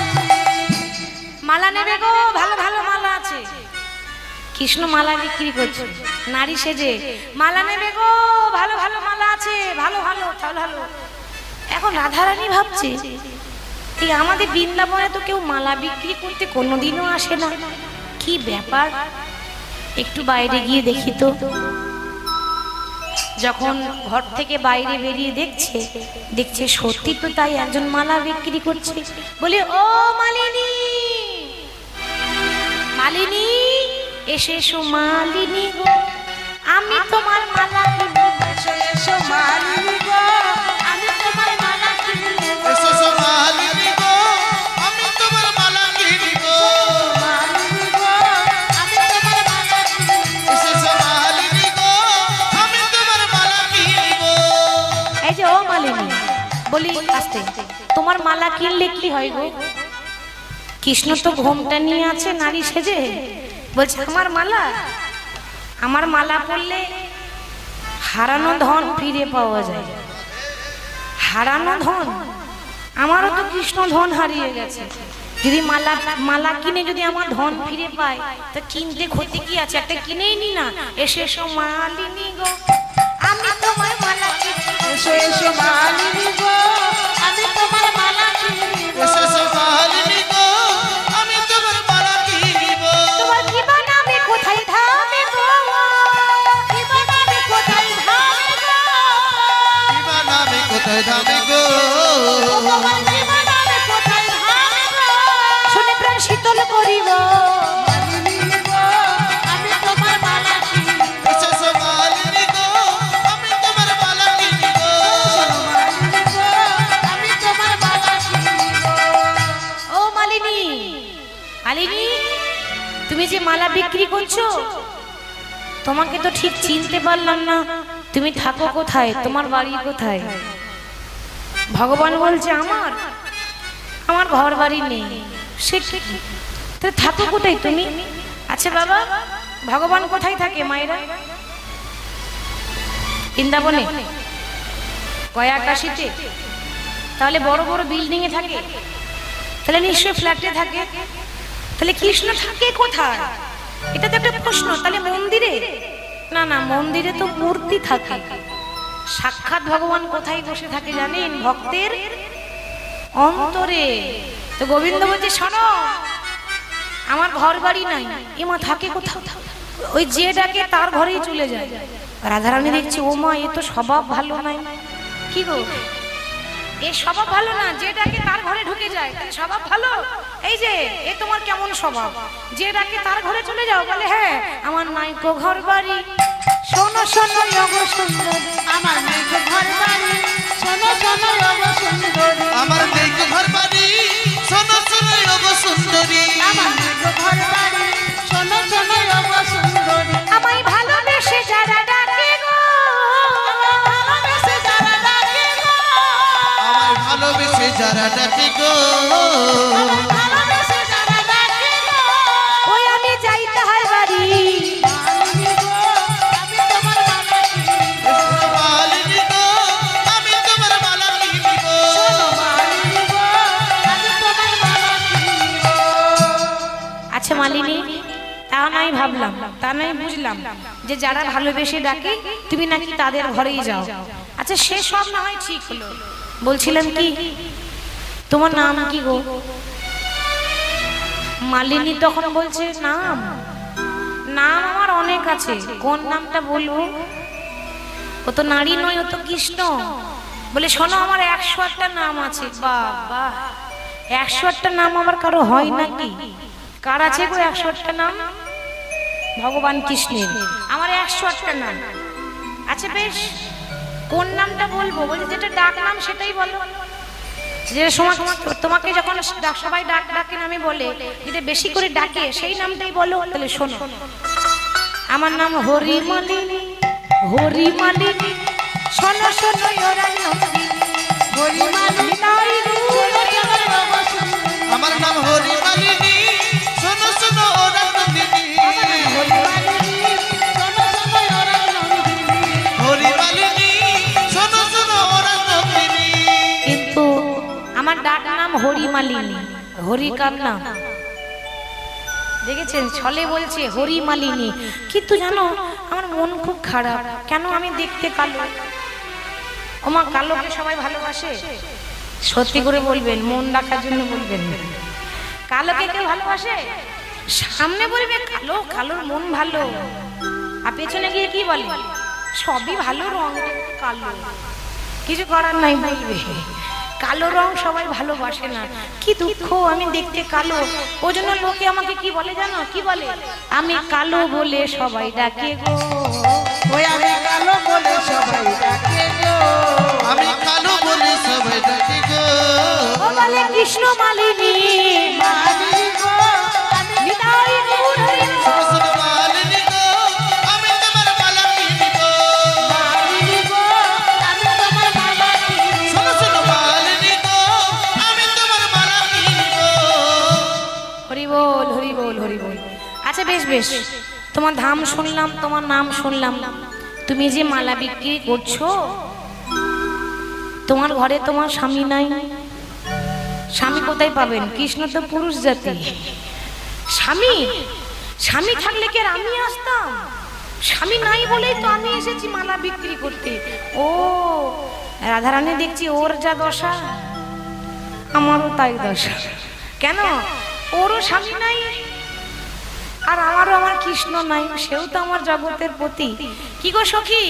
S1: মালা নেবে গো, ভালো ভালো মালা আছে। কৃষ্ণ মালা বিক্রি করছে, নারী সেজে মালা নেবে গো, ভালো ভালো মালা আছে, ভালো ভালো ভালো ভালো। এখন রাধারানী ভাবছে এই আমাদের বৃন্দাবনে তো কেউ মালা বিক্রি করতে কোনোদিনও আসে না, কি ব্যাপার, একটু বাইরে গিয়ে দেখি তো। যখন ঘর থেকে বাইরে বেরিয়ে দেখছে, দেখছে সত্যি তো তাই, একজন মালা বিক্রি করছে। বলে ও মালিনী, মালিনী এসে এসো মালিনী গো, আমি তোমার মালা কিনবো।
S2: এসো এসো মালিনী গো আমি তোমার মালা কিনবো
S3: এসো এসো মালিনী গো আমি তোমার মালা কিনিব
S2: মালিনী গো আমি তোমার মালা কিনবো
S3: এসো এসো মালিনী গো আমি তোমার মালা কিনিব
S1: এই যে ও মালিনী, বলি আস্তে, তোমার মালা কিনলে কি হয় গো? কৃষ্ণ তো ঘোমটা নিয়ে আছে নারী সেজে, বলছে আমার মালা, আমার মালা পরলে হারানো ধন ফিরে পাওয়া যায়। হারানো ধন, আমারও তো কৃষ্ণ ধন হারিয়ে গেছে, যদি মালা মালা কিনে যদি আমার ধন ফিরে পায় তা কিনতে ক্ষতি কি আছে, একটা কিনেই নি না। এসে এসো মালিনী গো আমি তোমার মালা কিনবো।
S2: এসো এসো মালিনী গো আমি তোমার মালা কিনবো
S3: এসো এসো মালিনী গো আমি তোমার মালা কিনিব
S1: তোমার জীবন আমি কোথায় ধামে গো,
S2: জীবন আমি কোথায় ধামে গো
S3: বিমান আমি কোথায় ধামে গো
S2: তোমার জীবন আমি কোথায় ধামে গো
S1: শুনে প্রাণ শীতল করিব।
S2: মালিনী গো আমি তোমার মালা কিনবো
S3: এসো এসো মালিনী গো আমি তোমার মালা কিনিব
S2: মালিনী গো আমি তোমার মালা কিনবো
S1: ও মালিনী, মালিনী তুমি যে মালা বিক্রি করছো, তোমাকে তো ঠিক চিনতে পারলাম না, তুমি থাকো কোথায়, তোমার বাড়ি কোথায়? ভগবান বলছে আমার আমার ঘর বাড়ি নেই, সে কি? তো থাকো কোথায় তুমি? আচ্ছা বাবা, ভগবান কোথায় থাকে মায়েরা? বৃন্দাবনে, গয়াকাশীতে? তাহলে বড় বড় বিল্ডিং এ থাকে? তাহলে নিশ্চয়ই ফ্ল্যাটে থাকে। তাহলে কৃষ্ণ থাকে কোথায়? এটা তো একটা প্রশ্ন। তাহলে মন্দিরে? না না, মন্দিরে তো মূর্তি থাকে। সাক্ষাৎ ভগবান কোথায় বসে থাকে জানেন? ভক্তের অন্তরে। তো গোবিন্দ বলছে শোনো, আমার ঘর বাড়ি নাই, এমা থাকে কোথাও? ওই যে ডাকে তার ঘরেই চলে যায়। রাধারানী দেখছে ও মা, এ তো স্বভাব ভালো নাই। কি গো, এ স্বভাব ভালো না, যে ডাকে তার ঘরে ঢুকে যায়, তাহলে স্বভাব ভালো? এই যে এ তোমার কেমন স্বভাব, যে ডাকে তার ঘরে চলে যাও? বলে হ্যাঁ, আমার নাইকো ঘর বাড়ি, শোনো শোনো লগো সুন্দর,
S2: আমার নেই তো ঘর বাড়ি শোনো শোনো লগো সুন্দরী
S3: আমার নেই তো ঘর বাড়ি শোনো শোনো লগো সুন্দরী
S2: আমার নেই তো ঘর বাড়ি শোনো শোনো লগো সুন্দরী
S1: আমায় ভালোবেসে যারা ডাকে গো,
S2: ভালোবেসে যারা ডাকে গো
S3: আমার ভালোবেসে যারা ডাকে গো
S2: ভালোবেসে যারা ডাকে গো
S1: ওই আমি যাই তাহার বাড়ি।
S2: মালিনী গো আমি তোমার মালা কিনি
S3: মালিনী গো
S1: নাই ভাবলাম, তা নাই বুঝলাম যে যারা ভালোবেসে ডাকে তুমি নাকি তাদের ঘরেই যাও। আচ্ছা সে সব না হয় ঠিক হলো, বলছিলাম কি তোমার নাম কি গো? মালিনী তখন বলছে নাম নাম আমার অনেক আছে, কোন নামটা বলবো? ও তো নারী নয়, ও তো কৃষ্ণ। বলে শোনো আমার 108টা নাম আছে। বাবা 108টা নাম আবার কারো হয় নাকি? কার আছে গো 108টা নাম? ভগবান কৃষ্ণের। আমার 108টা নাম। আচ্ছা বেশ, কোন নামটা বলবো? বলছে যেটা ডাক নাম সেটাই বলো। যে সময় তোমাকে যখন সবাই ডাকে নামে বলে, যেটা বেশি করে ডাকে সেই নামটাই বলো। তাহলে শোনো, আমার নাম হরি মালিনী, হরি মালিনী, শোনো শোনো ওরা নন্দিনী, হরি মালিনী তাই
S3: আমার নাম হরি মালিনী, শোনো শোনো ওরা নন্দিনী, হরি মালিনী, শোনো শোনো ওরা নন্দিনী।
S1: কিন্তু আমার ডাক নাম হরি মালিনী। হরি কার নাম দেখেছেন? ছলে বলছে হরি মালিনী, কিন্তু জানো আমার মন খুব খারাপ। কেন? আমি দেখতে কালো। ওমা কালোকে সবাই ভালোবাসে? সত্যি করে বলবেন, মন রাখার জন্য বলবেন। কালোকে কেউ ভালোবাসে? সামনে বলবে কালো, কালোর মন ভালো, আর পেছনে গিয়ে কি বলে? সবই ভালো, রং কালো, কিছু করার নাই বলবে। কালো রং সবাই ভালোবাসে না, কি দুঃখ। আমি দেখতে কালো, ওই জন্য লোকে আমাকে কি বলে জানো? কি বলে? আমি কালো বলে সবাই ডাকে গো,
S2: ওই আমি কালো বলে সবাই ডাকে গো,
S3: আমি কালো বলে সবাই ডাকি গো,
S1: ও বলে কৃষ্ণ মালিনী
S2: মালিনী গো, আমি
S1: নিতাই গৌর হরি গো।
S3: শোনো শোনো মালিনী গো, আমি তোমার মালা কিনিব,
S2: মালিনী গো, আমি তোমার মালা কিনিব।
S3: শোনো শোনো মালিনী গো, আমি তোমার মালা কিনিব।
S1: হরি বল, হরি বল, হরি বল। আচ্ছা বেশ বেশ, তোমার ধাম শুনলাম, তোমার নাম শুনলাম। তুমি যে মালা বিক্রি করছো, তোমার ঘরে তোমার স্বামী নাই। স্বামী কোথায় পাবেন? কৃষ্ণ তো পুরুষ জাতি। স্বামী স্বামী থাকলে কি আর আমি আসতাম? স্বামী নাই বলেই তো আমি এসেছি মালা বিক্রি করতে। ও রাধারানী, দেখছি ওর যা দশা আমারও তাই দশা। কেন? ওরও স্বামী নাই, আর আমারও আমার কৃষ্ণ নাই, সেও তো আমার জগতের পতি। কি গো সখী,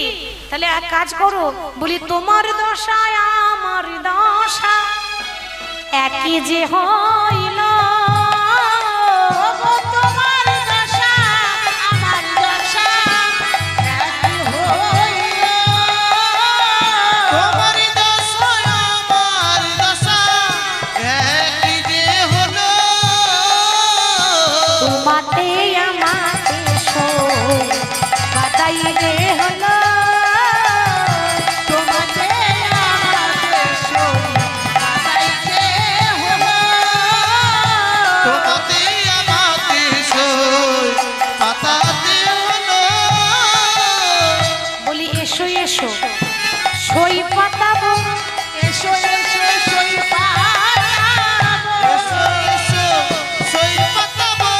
S1: তাহলে এক কাজ করো, বলি তোমার দশায় আমার দশা একই যে হইল,
S2: ওগো তোমার দশা আমার দশা একই হইল,
S3: তোমার দশা আমার দশা একই যে হলো,
S1: তোমাতে আমাতে সই বাতাই রে হলো,
S2: তোমাতে আমাদের সই বাঁধাইতে হলো,
S3: তোমাতে আমাকে সই পাতাতে হলো,
S1: বলি এসো এসো সই পাতাবো,
S2: এসো এসো সই পাতাবো,
S3: এসো এসো সই পাতাবো,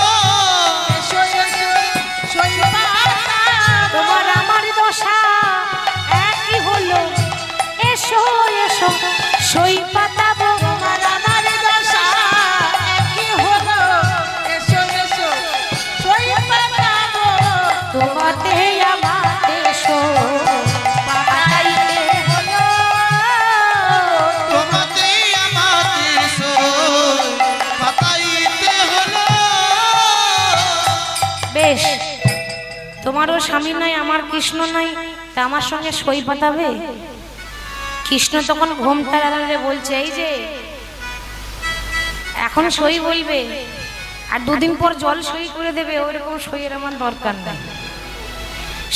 S2: এসো এসো সই পাতাবো,
S1: তোমার আমার দশা একই হলো, এসো এসো সই পাতাবো,
S2: তোমার আমার দশা একই হলো, এসো এসো সই পাতাবো,
S1: তোমাতে আমাতে সই পাতাইতে হলো,
S3: তোমাতে আমাকে সই পাতাইতে হলো।
S1: বেশ, তোমারও স্বামী নাই, আমার কৃষ্ণ নাই, তা আমার সঙ্গে সই পাতাবে? কৃষ্ণ তখন ঘোমটা লাগালে বলছে, এই যে এখন সই বলবে আর দুদিন পর জল সই করে দেবে, ওইরকম সইয়ের আমার দরকার নাই।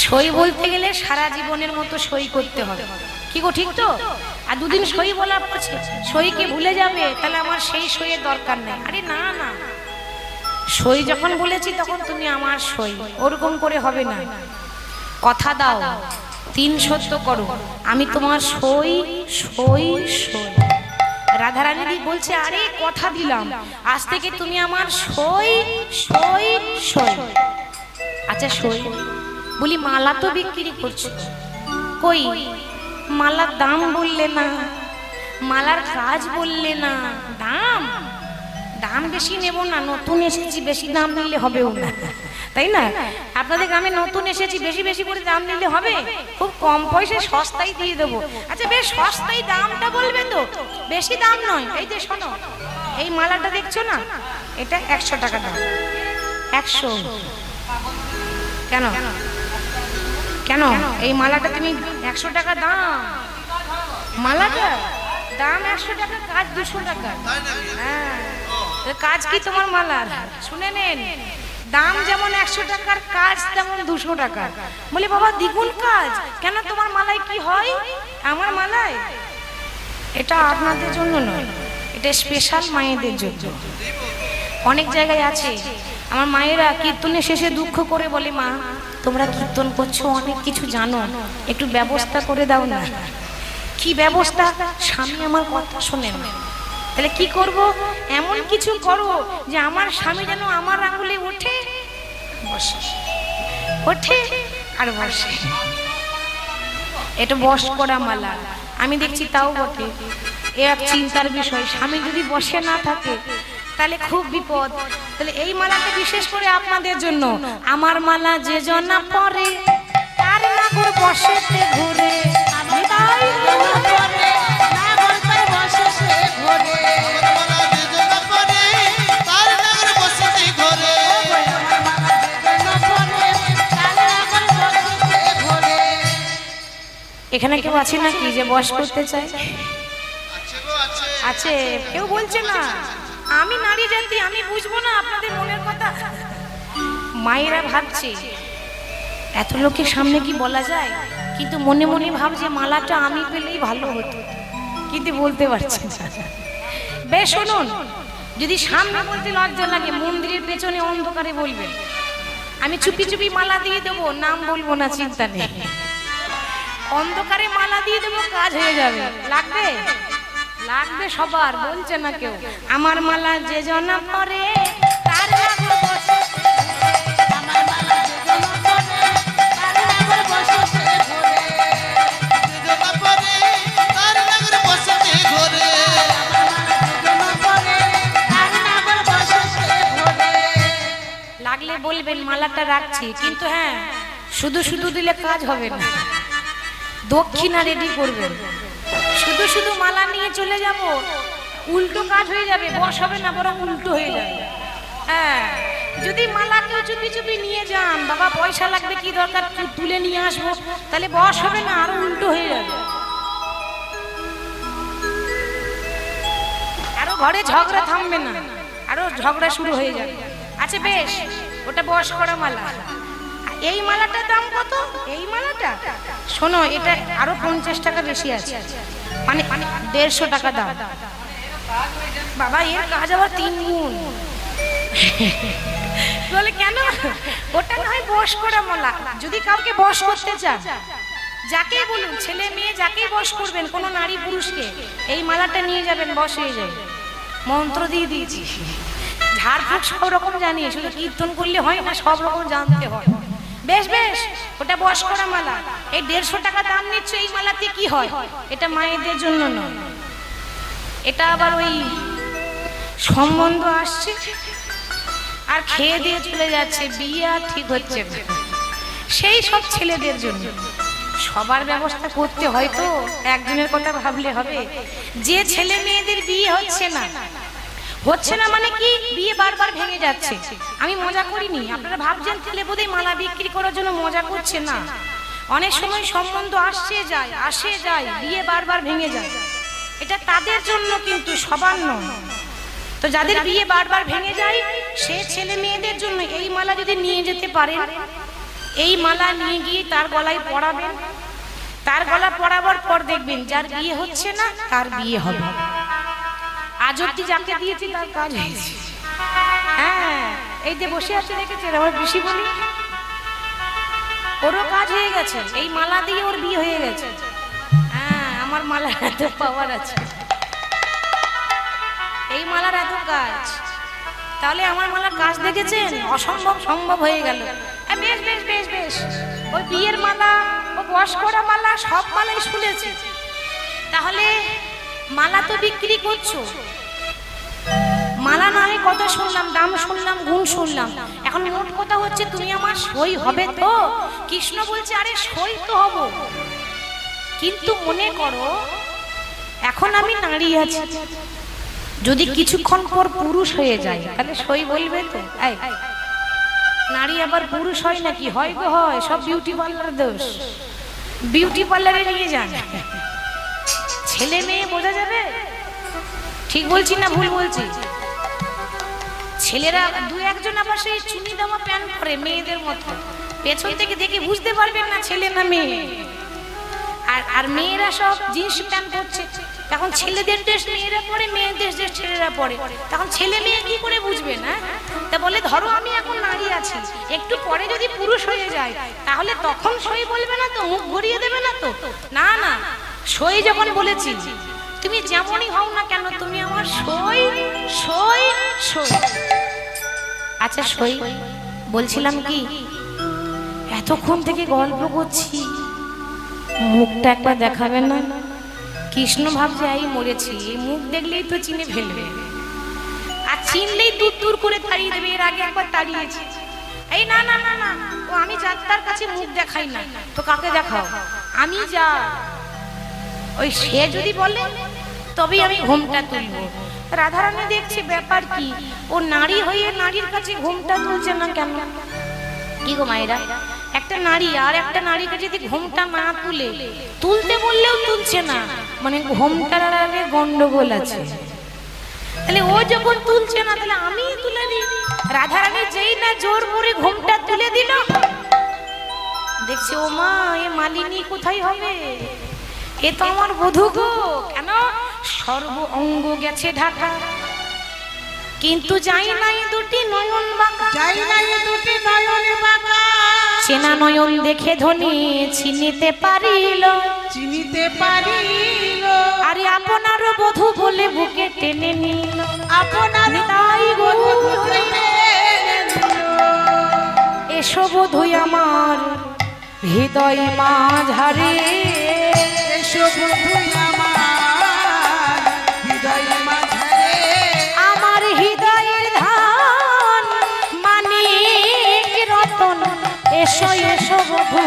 S1: সই বলতে গেলে সারা জীবনের মতো সই করতে হবে। কি গো ঠিক তো? আর দুদিন সই বলার পর সইকে ভুলে যাবে, তাহলে আমার সেই সইয়ের দরকার নেই। আরে না না, সই যখন বলেছি তখন তুমি আমার সই, ওরকম করে হবে না। কথা দাও, 3 সত্য করো, আমি তোমার সই সই সই। রাধারানী বলছে, আরে কথা দিলাম, আজ থেকে তুমি আমার সই সই সই। আচ্ছা সই, বলি মালা তো বিক্রি করছো, কই মালার দাম বললে না, মালার কাজ বললে না। দাম দাম বেশি নেব না, নতুন এসেছি, বেশি দাম নিলে হবেও না, তাই না? আপনাদের গ্রামে নতুন এসেছি, বেশি বেশি করে দাম নিলে হবে? খুব কম পয়সায় সস্তায় দিয়ে দেবো। আচ্ছা বেশ সস্তায় দামটা বলবে তো, বেশি দাম নয়। এই যে শোনো, এই মালাটা দেখছো না, এটা 100 টাকা দাম। 100 কেন কেন এই মালাটা তুমি 100 টাকা দাম? মালাটা দাম 100 টাকা, কাজ 200 টাকা। হ্যাঁ, কাজ কি তোমার মালার? শুনে নেন, দাম যেমন 100 টাকার, কাজ তেমন 200 টাকা। বলি বাবা দ্বিগুণ কাজ কেন? তোমার মালায় কি হয়? আমার মালায় এটা আপনাদের জন্য নয়, এটা স্পেশাল মায়েদের জন্য। অনেক জায়গায় আছে আমার মায়েরা কীর্তনের শেষে দুঃখ করে বলে, মা তোমরা কীর্তন করছো, অনেক কিছু জানো, একটু ব্যবস্থা করে দাও না। কি ব্যবস্থা? স্বামী আমার কথা শোনে না। তাহলে কি করব? এমন কিছু করো যে আমার স্বামী যেন আমার আঙুলে ওঠে, বসে, ওঠে আর বসে। এটা বস করা মালা। আমি দেখছি তাও বটে, এ এক চিন্তার বিষয়। স্বামী যদি বসে না থাকে তাহলে খুব বিপদ। তাহলে এই মালাটা বিশেষ করে আপনাদের জন্য। আমার মালা যে জনা পরে তার নাগর বসেতে ঘুরে। আমি তাই এখানে কেউ আছে নাকি যে বস করতে চায়? আছে? কেউ বলছে না? আমি নারী জাতি, আমি বুঝবো না আপনাদের মনের কথা? মায়েরা ভাবছে এত লোকের সামনে কি বলা যায়, কিন্তু মনে মনে ভাবছে মালাটা আমি পেলেই ভালো হতো, কিন্তু বলতে পারছি না। বেশ শুনুন, যদি সামনে বলতে লজ্জা লাগে, মন্দিরের পেছনে অন্ধকারে বলবেন। আমি চুপি চুপি মালা দিয়ে দেবো, নাম বলবো না, চিন্তা নেই। অন্ধকারে মালা দিয়ে দেবো, কাজ হয়ে যাবে। লাগবে? লাগবে সবার, বলছে না কেউ। আমার মালা যে জনা পরে তার নাগর বসে, আমার মালা যে জনা পরে তার নাগর বসে ঘোরে,
S3: যে জনা পরে তার নাগর বসতে ঘোরে,
S1: আমার মালা যে জনা পরে তার নাগর বসে ঘোরে। লাগলে বলবেন, মালাটা রাখছি, কিন্তু হ্যাঁ শুধু শুধু দিলে কাজ হবে না, দক্ষিণা রেডি করবেন। শুধু শুধু মালা নিয়ে চলে যাব, উল্টো কাজ হয়ে যাবে, বস হবে না, বরং উল্টো হয়ে যাবে। হ্যাঁ, যদি মালা কেউ চুপি চুপি নিয়ে যান, বাবা পয়সা লাগবে, কি দরকার, তুলে নিয়ে আসবো, তাহলে বস হবে না, আরো উল্টো হয়ে যাবে, আরো ঘরে ঝগড়া থামবে না, আরো ঝগড়া শুরু হয়ে যাবে। আচ্ছা বেশ, ওটা বস করা মালা। এই মালাটার দাম কত? এই মালাটা শোনো, এটা আরো 50 টাকা বেশি আছে, মানে 150 টাকা দাম। বাবা এর কাজ আবার 3 গুণ। বলে কেন? ওটা নয় বস করা মালা। যদি কাউকে বস করতে চান, যাকে বলুন, ছেলে মেয়ে যাকেই বস করবেন, কোনো নারী পুরুষকে, এই মালাটা নিয়ে যাবেন, বস হয়ে যাবে। মন্ত্র দিয়ে দিয়েছি, ঝাড়ফুঁক সব রকম জানি, শুধু কীর্তন করলে হয় না, সব রকম জানতে হয়। বেশ বেশ, ওটা বস করা মালা। এই 150 টাকা দাম নিচ্ছে, এই মালাতে কি হয়? এটা মায়েদের জন্য নয়, এটা আবার ওই সম্বন্ধ আসছে আর খেয়ে দিয়ে চলে যাচ্ছে, বিয়ে আর ঠিক হচ্ছে না, সেই সব ছেলেদের জন্য। সবার ব্যবস্থা করতে হয় তো, একজনের কথা ভাবলে হবে? যে ছেলে মেয়েদের বিয়ে হচ্ছে না, হচ্ছে না মানে কি, বিয়ে বারবার ভেঙে যাচ্ছে। আমি মজা করিনি, আপনারা ভাবছেন ছেলে বোধহয় মালা বিক্রি করার জন্য মজা করছে, না। অনেক সময় সম্বন্ধ আসে যায়, আসে যায়, বিয়ে বারবার ভেঙে যায়। এটা তাদের জন্য, কিন্তু সবার নয়। তো যাদের বিয়ে বারবার ভেঙে যায়, সে ছেলে মেয়েদের জন্য এই মালা যদি নিয়ে যেতে পারেন, এই মালা নিয়ে গিয়ে তার গলায় পরাবেন, তার গলা পরাবার পর দেখবেন যার বিয়ে হচ্ছে না তার বিয়ে হবে। আজ অব্দি যাকে দিয়েছি তার কাজ হয়েছে। হ্যাঁ, এই যে বসে আছে দেখেছেন আমার বেশি বলি, ওরও কাজ হয়ে গেছে, এই মালা দিয়ে ওর বিয়ে হয়ে গেছে। হ্যাঁ, আমার মালার এত পাওয়ার আছে, এই মালার এত কাজ। তাহলে আমার মালার কাজ দেখেছেন, অসম্ভব সম্ভব হয়ে গেল। বেশ বেশ বেশ বেশ, ওই বিয়ের মালা, ও বস করা মালা, সব মালাই শুনেছি। তাহলে মালা তো বিক্রি করছো, মালা না হয় কত শুনলাম, দাম শুনলাম, গুণ শুনলাম, এখন মোট কথা হচ্ছে তুমি আমার সই হবে তো? কৃষ্ণ বলছে আরে সই তো হব, কিন্তু মনে করো এখন আমি নারী আছি, যদি কিছুক্ষণ পর পুরুষ হয়ে যায় তাহলে সই বলবে তো? এই নারী আবার পুরুষ হয় নাকি? হয় গো হয়, সব বিউটি পার্লার দোষ। বিউটি পার্লারে নিয়ে যান, ছেলে মেয়ে বোঝা যাবে? ঠিক বলছি না ভুল বলছি? ছেলেরা দু একজন আবার সেই চুনি দেওয়া প্যান্ট পরে মেয়েদের মতো, পেছন থেকে দেখে বুঝতে পারবেন না ছেলে না মেয়ে। আর মেয়েরা সব জিন্স প্যান্ট পরছে, তখন ছেলেদের ড্রেস মেয়েরা পরে, মেয়েদের ড্রেস ছেলেরা পরে, তখন ছেলে মেয়ে কি করে বুঝবে না? তা বলে ধরো আমি এখন নারী আছি, একটু পরে যদি পুরুষ হয়ে যায় তাহলে তখন সই বলবে না তো? মুখ ঘুরিয়ে দেবে না তো? না না, সই যখন বলেছি তুমি যেমনই হও না কেন তুমি আমার সই সই সই। আচ্ছা সই বলছিলাম কি, এতক্ষণ থেকে গল্প করছি, মুখটা একবার দেখাবেন না? কৃষ্ণ ভাবছে এই মরেছি, এই মুখ দেখলেই তো চিনে ফেলবে, আর চিনলেই দূর দূর করে তাড়িয়ে দেবে। এর আগে একবার তাড়িয়েছে। এই না না না না, ও আমি যাত্রার কাছে মুখ দেখাই না তো কাকে দেখাও? আমি যা, ওই সে যদি বলে তবেই আমি ঘোমটা তুলবো। রাধারানী দেখছে ব্যাপার কি, ও নারী হয়ে নারীর কাছে ঘোমটা তুলছে না কেন? কি গো মায়েরা, একটা নারী আর একটা নারীকে যদি ঘোমটা না তুলে, তুলতে বললেও তুলছে না, মানে ঘোমটার আগে গন্ডগোল আছে। তাহলে ও যখন তুলছে না তাহলে আমি তুলে দিই। রাধারানী যেই না জোর করে ঘোমটা তুলে দিল, দেখছে ও মা, এ মালিনী কোথায় হবে? এ তো আমার বধূ গো। কেন? সর্ব অঙ্গ গেছে ঢাকা, কিন্তু যাই নাই দুটি নয়ন বাঁকা,
S2: যাই নাই দুটি নয়ন বাঁকা,
S1: চেনা নয়ন দেখে ধনী চিনিতে পারিল,
S2: চিনিতে পারিল,
S1: আরে আপনার বধূ বলে বুকে টেনে নিল,
S2: আপনার
S1: তাই
S2: বধূ
S1: বধূ
S2: হইতে
S1: এসো বধূ আমার হৃদয় মাঝারে,
S2: এসো বধূ আমার হৃদয় মাঝারে,
S1: আমার হৃদয়ের ধান মানিক রতন, এসো এসো বধূ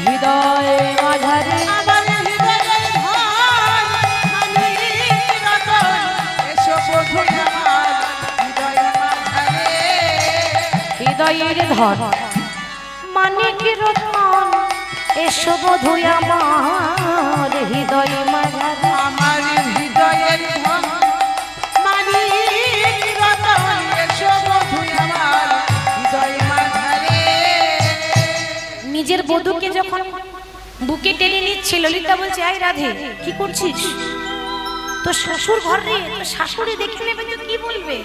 S1: হৃদয় মাঝারে,
S2: আমার হৃদয়ের ধন মানিক রতন, এসো বধূ আমার হৃদয় মাঝারে,
S1: হৃদয়ের ধন মানিক রতন, এসো বধূ আমার হৃদয় মাঝারে,
S2: আমার হৃদয়ের ধন মানিক রতন, এসো বধূ আমার হৃদয় মাঝারে।
S1: নিজের বধূকে যখন বুকে টেনে নিচ্ছে, ললিতা বলছে এই রাধে কি করছিস? তো শ্বশুর ঘর রে, তো শাশুড়ি দেখে নেবে তো কি বলবে,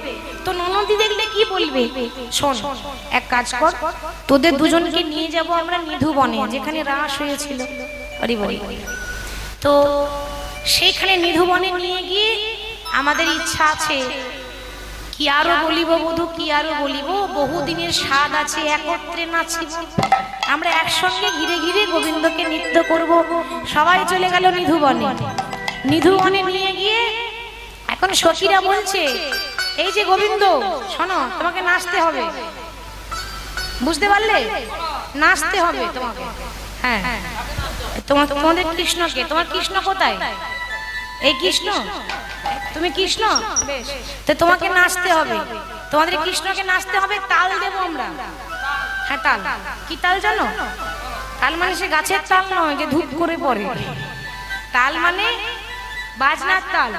S1: তো ননদি দেখলে কি বলবে? শোন এক কাজ কর, তোদের দুজনকে নিয়ে যাব আমরা নিধুবনে, যেখানে রাস হয়েছিল। আরে বলি, তো সেইখানে নিধুবনে নিয়ে গিয়ে আমাদের ইচ্ছা আছে, কি আরো বলিব বধূ, কি আরো বলিব, বহুদিনের স্বাদ আছে একত্রে নাচিব, আমরা একসঙ্গে ঘিরে ঘিরে গোবিন্দকে নৃত্য করব। সবাই চলে গেল নিধুবনে। নিধুবনে নিয়ে গিয়ে এখন সখীরা বলছে, এই যে গোবিন্দ শোনো, তোমাকে নাচতে হবে, বুঝতে পারলে? নাচতে হবে তোমাকে। হ্যাঁ, তোমাদের কৃষ্ণকে, তোমার কৃষ্ণ কোথায়? এই কৃষ্ণ, তুমি কৃষ্ণ, বেশ, তো তোমাকে নাচতে হবে, তোমাদের কৃষ্ণকে নাচতে হবে। তাল দেবো আমরা। হ্যাঁ তাল, কি তাল জানো? তাল মানে সে গাছের তাল নয় যে ধূপ করে পড়ে, তাল মানে বাজনার তাল।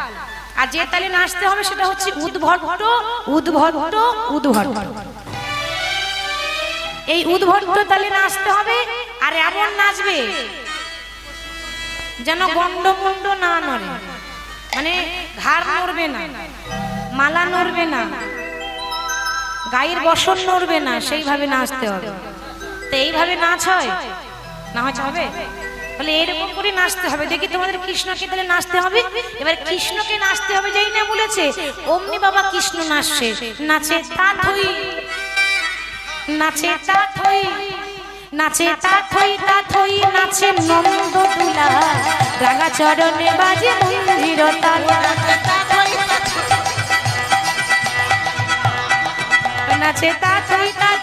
S1: আর যে তালে নাচতে হবে সেটা হচ্ছে উদ্ভট্ট উদ্ভট্ট উদ্ভট্ট। এই উদ্ভট্ট তালে নাচতে হবে, আর এমন নাচবে যেন গন্ডমুন্ড না নড়ে, মানে ঘাড় নড়বে না, মালা নড়বে না, গায়ের বসন নড়বে না, সেইভাবে নাচতে হবে। তো এইভাবে নাচ হয় না, হচ্ছে হবে বলে এরকম করে নাচতে হবে। দেখি তোমাদের কৃষ্ণকে তাহলে নাচতে হবে। এবার কৃষ্ণকে নাচতে হবে, যেই না বলেছে অমনি বাবা কৃষ্ণ নাচছে, নাচে তা ধুই নাচে তা থই নাচে তা থই নাচে নন্দ তুলা রাঙা চরণে বাজে মন্দির তালা নাচে তা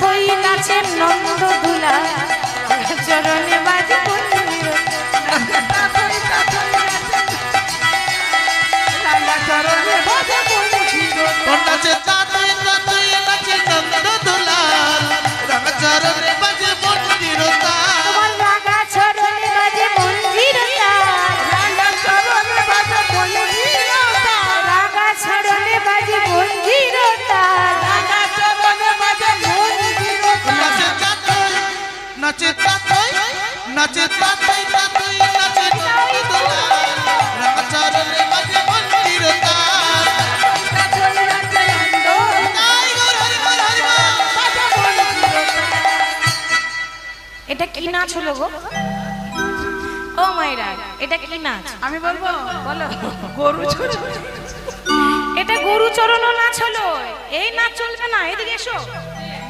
S1: থই নাচে নন্দ তুলা রাঙা চরণে বাজে মন্দির
S3: নাচে তাতুই তাতুই নাচে নন্দ দুলাল রাঙা চরণে বাজে মন্দির তাল
S1: তোমার রাঙা চরণে বাজে মন্দির রাঙা চরণে বাজে মন্দির রাঙা চরণে বাজে মন্দির রাঙা চরণে বাজে মন্দির
S3: নাচে তাতুই নাচে তাতুই নাচে তাতুই তাতুই নাচে নন্দ দুলাল রাঙা চরণে বাজে মন্দির তাল
S1: এটা কি নাচ হলো গো ও মাইরা এটা কি নাচ
S2: আমি বলবো
S1: বলো
S2: গরু
S1: এটা গরু চড়ানো নাচ হলো এই নাচ চলবে না এদিকে এসো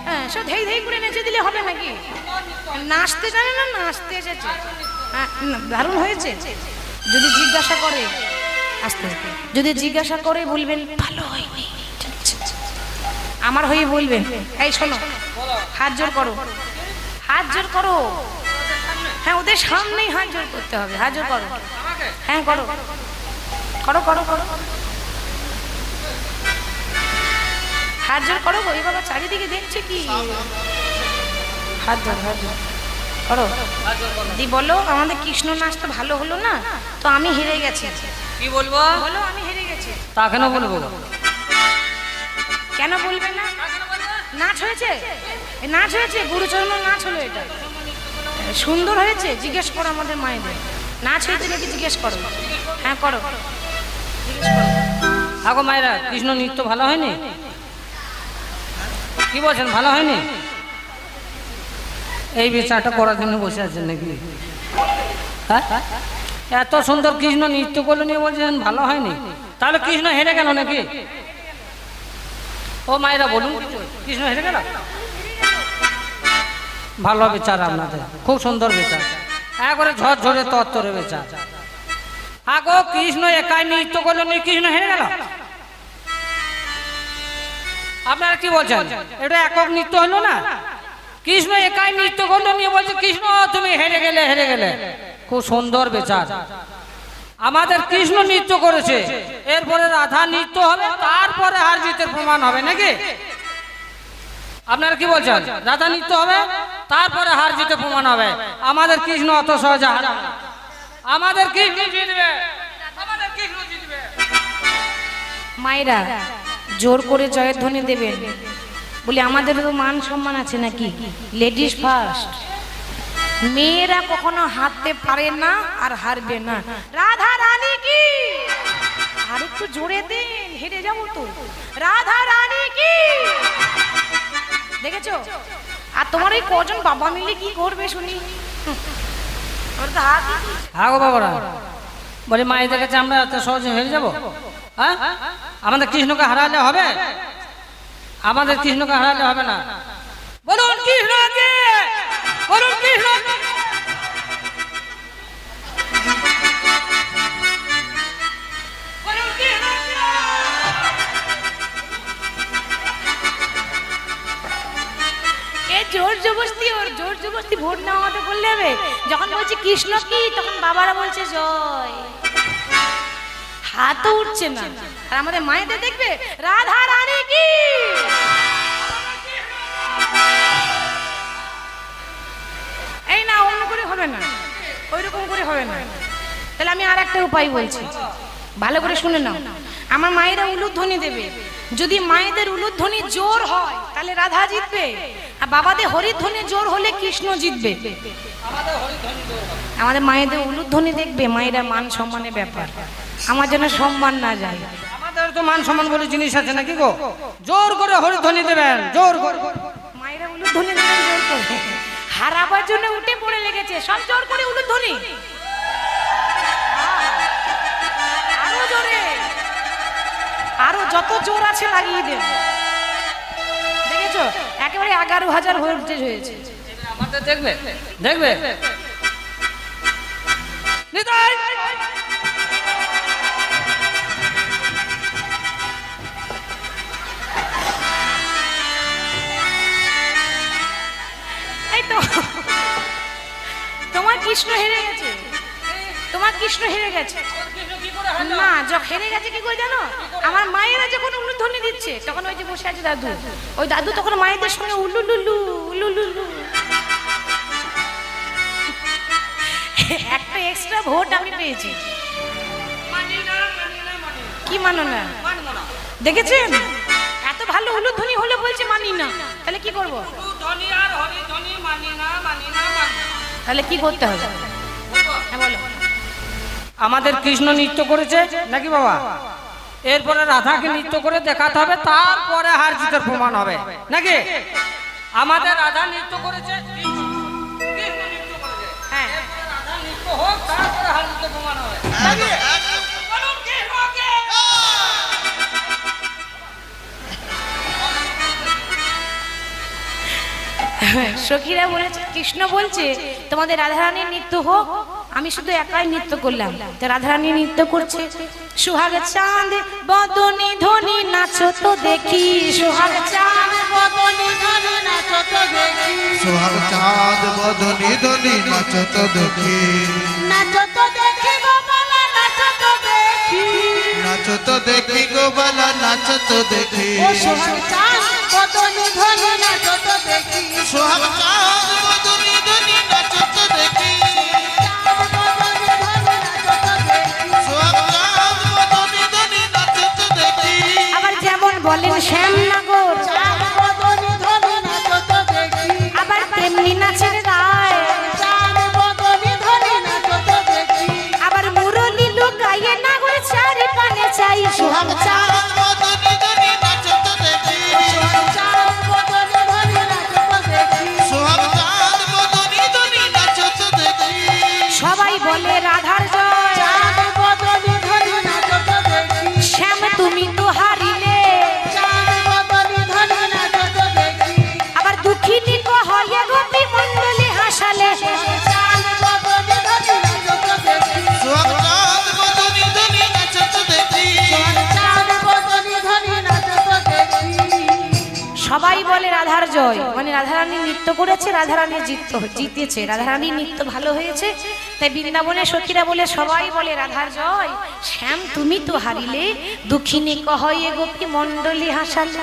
S1: হ্যাঁ সব ধেই ধেই করে নেচে দিলে হবে নাকি নাচতে জানে না নাচতে এসেছে হ্যাঁ, না, দারুণ হয়েছে যদি জিজ্ঞাসা করে আস্তে আস্তে যদি জিজ্ঞাসা করে বলবেন ভালো হয়নি আমার হয়ে বলবেন এই শোনো হাত জোর করো হাত জোর করো হ্যাঁ ওদের সামনেই হাত জোর করতে হবে হাত জোর করো হ্যাঁ করো করো করো করো হাত জোর করো ওই বাবা চারিদিকে দেখছে কি হাত জোর করো দি বলো আমাদের কৃষ্ণ নাচ তো ভালো হলো না তো আমি হেরে গেছি
S2: কি বলবো
S1: বলো আমি হেরে গেছি
S2: তা কেন বলবো
S1: কেন বলবে না নাচ হয়েছে এই নাচ হয়েছে গুরুচরণ নাচ হলো এটা সুন্দর হয়েছে জিজ্ঞেস করো আমাদের মায়েদের নাচ হয়েছে নাকি জিজ্ঞেস করো হ্যাঁ করো জিজ্ঞেস করো
S2: আগো মায়েরা কৃষ্ণ নৃত্য ভালো হয়নি কি বলছেন ভালো হয়নি এই বিচারটা করার জন্য বসে আছেন নাকি হ্যাঁ এত সুন্দর কৃষ্ণ নৃত্য করলো নিয়ে বলছেন ভালো হয়নি তাহলে কৃষ্ণ হেরে গেল নাকি ও মায়েরা বলুন কৃষ্ণ হেরে গেল ভালো বিচার আপনাদের খুব সুন্দর বিচার একবারে ঝরঝরে তত্তরে বিচার আগো কৃষ্ণ একাই নৃত্য করলো নিয়ে কৃষ্ণ হেরে গেল আপনারা কি বলছেন এটা একক নৃত্য হলো না কৃষ্ণ একাই নৃত্য করলো নিয়ে বলছে কৃষ্ণ তুমি হেরে গেলে খুব সুন্দর বিচার আমাদের কৃষ্ণ নৃত্য করেছে এরপরে রাধা নৃত্য হবে তারপরে হার জিতের প্রমাণ হবে নাকি আপনারা কি বলছেন রাধা নৃত্য হবে তারপরে হার জিতের প্রমাণ হবে আমাদের কৃষ্ণ অত সহজে হারাবে না। আমাদের কৃষ্ণ জিতবে আমাদের কৃষ্ণ জিতবে
S1: মায়েরা জোর করে জয়ের ধ্বনি দেবেন বলি আমাদের তো মান সম্মান আছে নাকি লেডিস ফার্স্ট মেয়েরা কখনো হারতে পারে না আর হারবে না রাধা রানী কি আর একটু জোরে দেন হেরে যাবো তো রাধা রানী কি দেখেছো আর তোমার এই কজন বাবা মিলে কি করবে শুনি ওর তো হাত
S2: হ্যাঁ গো বাবারা বলি মায়েদের কাছে আমরা এত সহজে হেরে যাবো হ্যাঁ আমাদের কৃষ্ণকে হারালে হবে আমাদের কৃষ্ণকে হারালে হবে না বলুন কৃষ্ণকে বলুন কৃষ্ণ
S1: জোর জবরদস্তি ভোট নেওয়া তো করলে হবে যখন বলছি কৃষ্ণ কি তখন বাবারা বলছে জয় হাতও উঠছে না আর আমাদের মায়েদের দেখবে রাধা রানী কি এই না অন্য করে হবে না ওই রকম করে হবে না তাহলে আমি আর একটা উপায় বলছি ভালো করে শুনে নাও আমার মায়েরা উলুধ্বনি দেবে যদি মায়েদের উলুধ্বনি জোর হয় তাহলে রাধা জিতবে আর বাবাদের হরিধ্বনি জোর হলে কৃষ্ণ জিতবে আমাদের মায়েদের উলুধ্বনি দেখবে মায়েরা মান সম্মানের ব্যাপার আমার যেন সম্মান না যায়
S2: আমাদের তো মান সম্মান বলে জিনিস আছে নাকি গো জোর করে হরিধ্বনি দেবেন জোর করে
S1: মায়েরা উলুধ্বনি দেবেন জোর করে হারাবার জন্য উঠে পড়ে লেগেছে সব জোর করে উলুধ্বনি আরো জোরে আরো যত জোর আছে লাগিয়ে দেন দেখেছো দেখেছো একেবারে 11,000 ভোল্টেজ হয়েছে।
S2: আমাদের দেখবে দেখবে নিতাই
S1: এই তো তোমার কৃষ্ণ হেরে গেছে, তোমার কৃষ্ণ হেরে গেছে। না হেরে গেছে কি করে জানো, আমার মায়েরা যখন উলুধ্বনি দিচ্ছে তখন ওই যে বসে আছে দাদু, ওই দাদু তখন মায়েদের সঙ্গে উলুলুলু উলুলুলু। একটা এক্সট্রা ভোট আমি পেয়েছি। কি মানো না? দেখেছেন এত ভালো উলুধ্বনি হলে বলছে মানি না, তাহলে কি করব? তাহলে কি করতে হবে? হ্যাঁ বলো।
S2: আমাদের কৃষ্ণ নৃত্য করেছে নাকি বাবা, এরপরে রাধাকে নৃত্য করে দেখাতে হবে, তারপরে হার জিতের প্রমাণ হবে নাকি? আমাদের রাধা নৃত্য করেছে, কৃষ্ণ নৃত্য করেছে,
S1: হ্যাঁ
S2: রাধা নৃত্য হোক, তারপরে হার জিতের প্রমাণ হবে নাকি? বলুন কৃষ্ণকে।
S1: সখীরা বলেছে, কৃষ্ণ বলছে তোমাদের রাধারানীর নৃত্য হোক, আমি শুধু একাই নৃত্য করলাম। তো রাধারানী নৃত্য করছে, সুহাগ চাঁদ বদনি ধ্বনি নাচো তো দেখি, সুহাগ চাঁদ বদনি ধ্বনি নাচো তো দেখি,
S3: সোহাগ চাঁদ বদনি ধনি নাচো তো দেখি,
S1: নাচো তো দেখি গোপালা নাচো তো দেখি,
S3: নাচো তো দেখি গোপালা নাচো তো দেখি,
S1: সুহাগ চাঁদ বদনি ধ্বনি নাচো তো দেখি,
S3: সোহাগ চাঁদ বদনি ধনি নাচো তো দেখি, সোহাগ চাঁদ বদনি ধনি নাচো তো দেখি।
S1: আবার যেমন বলেন শ্যামনগর, আবার তেমনি নাচের রায়, আবার মুরলি লোক গায়ে না করে চারি পানে চাই, সোহাগ চাঁদ
S3: বদনি ধনি নাচো তো দেখি, সোহাগ চাঁদ বদনি ধনি নাচো তো দেখি।
S1: সবাই বলে রাধার জয়, শ্যাম তুমি তো হারিলে, আবার দুঃখিনী কহে গোপী মণ্ডলী হাসালে,
S3: সোহাগ চাঁদ বদনি ধনি নাচো তো দেখি,
S1: সবাই বলে রাধার জয়, মানে রাধারানী নৃত্য করেছে, রাধারানী জিতেছে, রাধারানী নৃত্য ভালো হয়েছে। তাই বৃন্দাবনে সখীরা বলে সবাই বলে রাধার জয়, শ্যাম তুমি তো হারিলে, দুঃখিনী কহে গোপী মণ্ডলী হাসালে।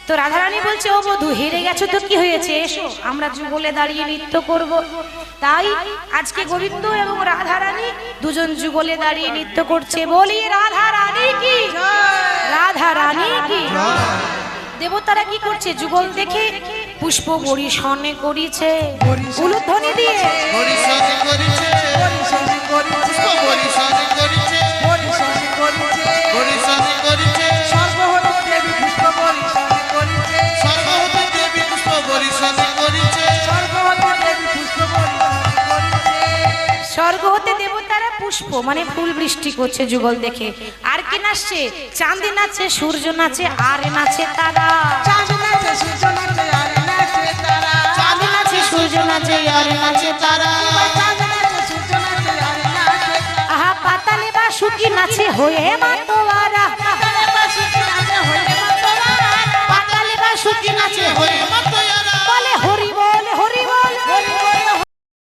S1: তো রাধারানী বলছে ও বধূ হেরে গেছো তো কি হয়েছে, এসো আমরা যুগলে দাঁড়িয়ে নৃত্য করব। তাই আজকে গোবিন্দ এবং রাধারানী দুজন যুগলে দাঁড়িয়ে নৃত্য করছে। বলি রাধারানী কি, রাধারানী কি। দেবতারা কি করছে, যুগল দেখে পুষ্প বরিশনে করিছে, উলুধ্বনি দিয়ে
S3: বরিশনে করিছে, পুষ্প বরিশনে করিছে, বরিশনে করিছে, সর্বহতে দেবী পুষ্প বরিশনে করিছে,
S1: স্বর্গ হতে দেবতারা পুষ্প মানে ফুল বৃষ্টি করছে যুগল দেখে। আর কি নাচছে, চাঁদি নাচে, সূর্য নাচে, আর নাচে তারা, চাঁদি নাচে, সূর্য নাচে, আর নাচে তারা, আহা পাতালে বা সুখী নাচে হয়ে মাতোয়ারা,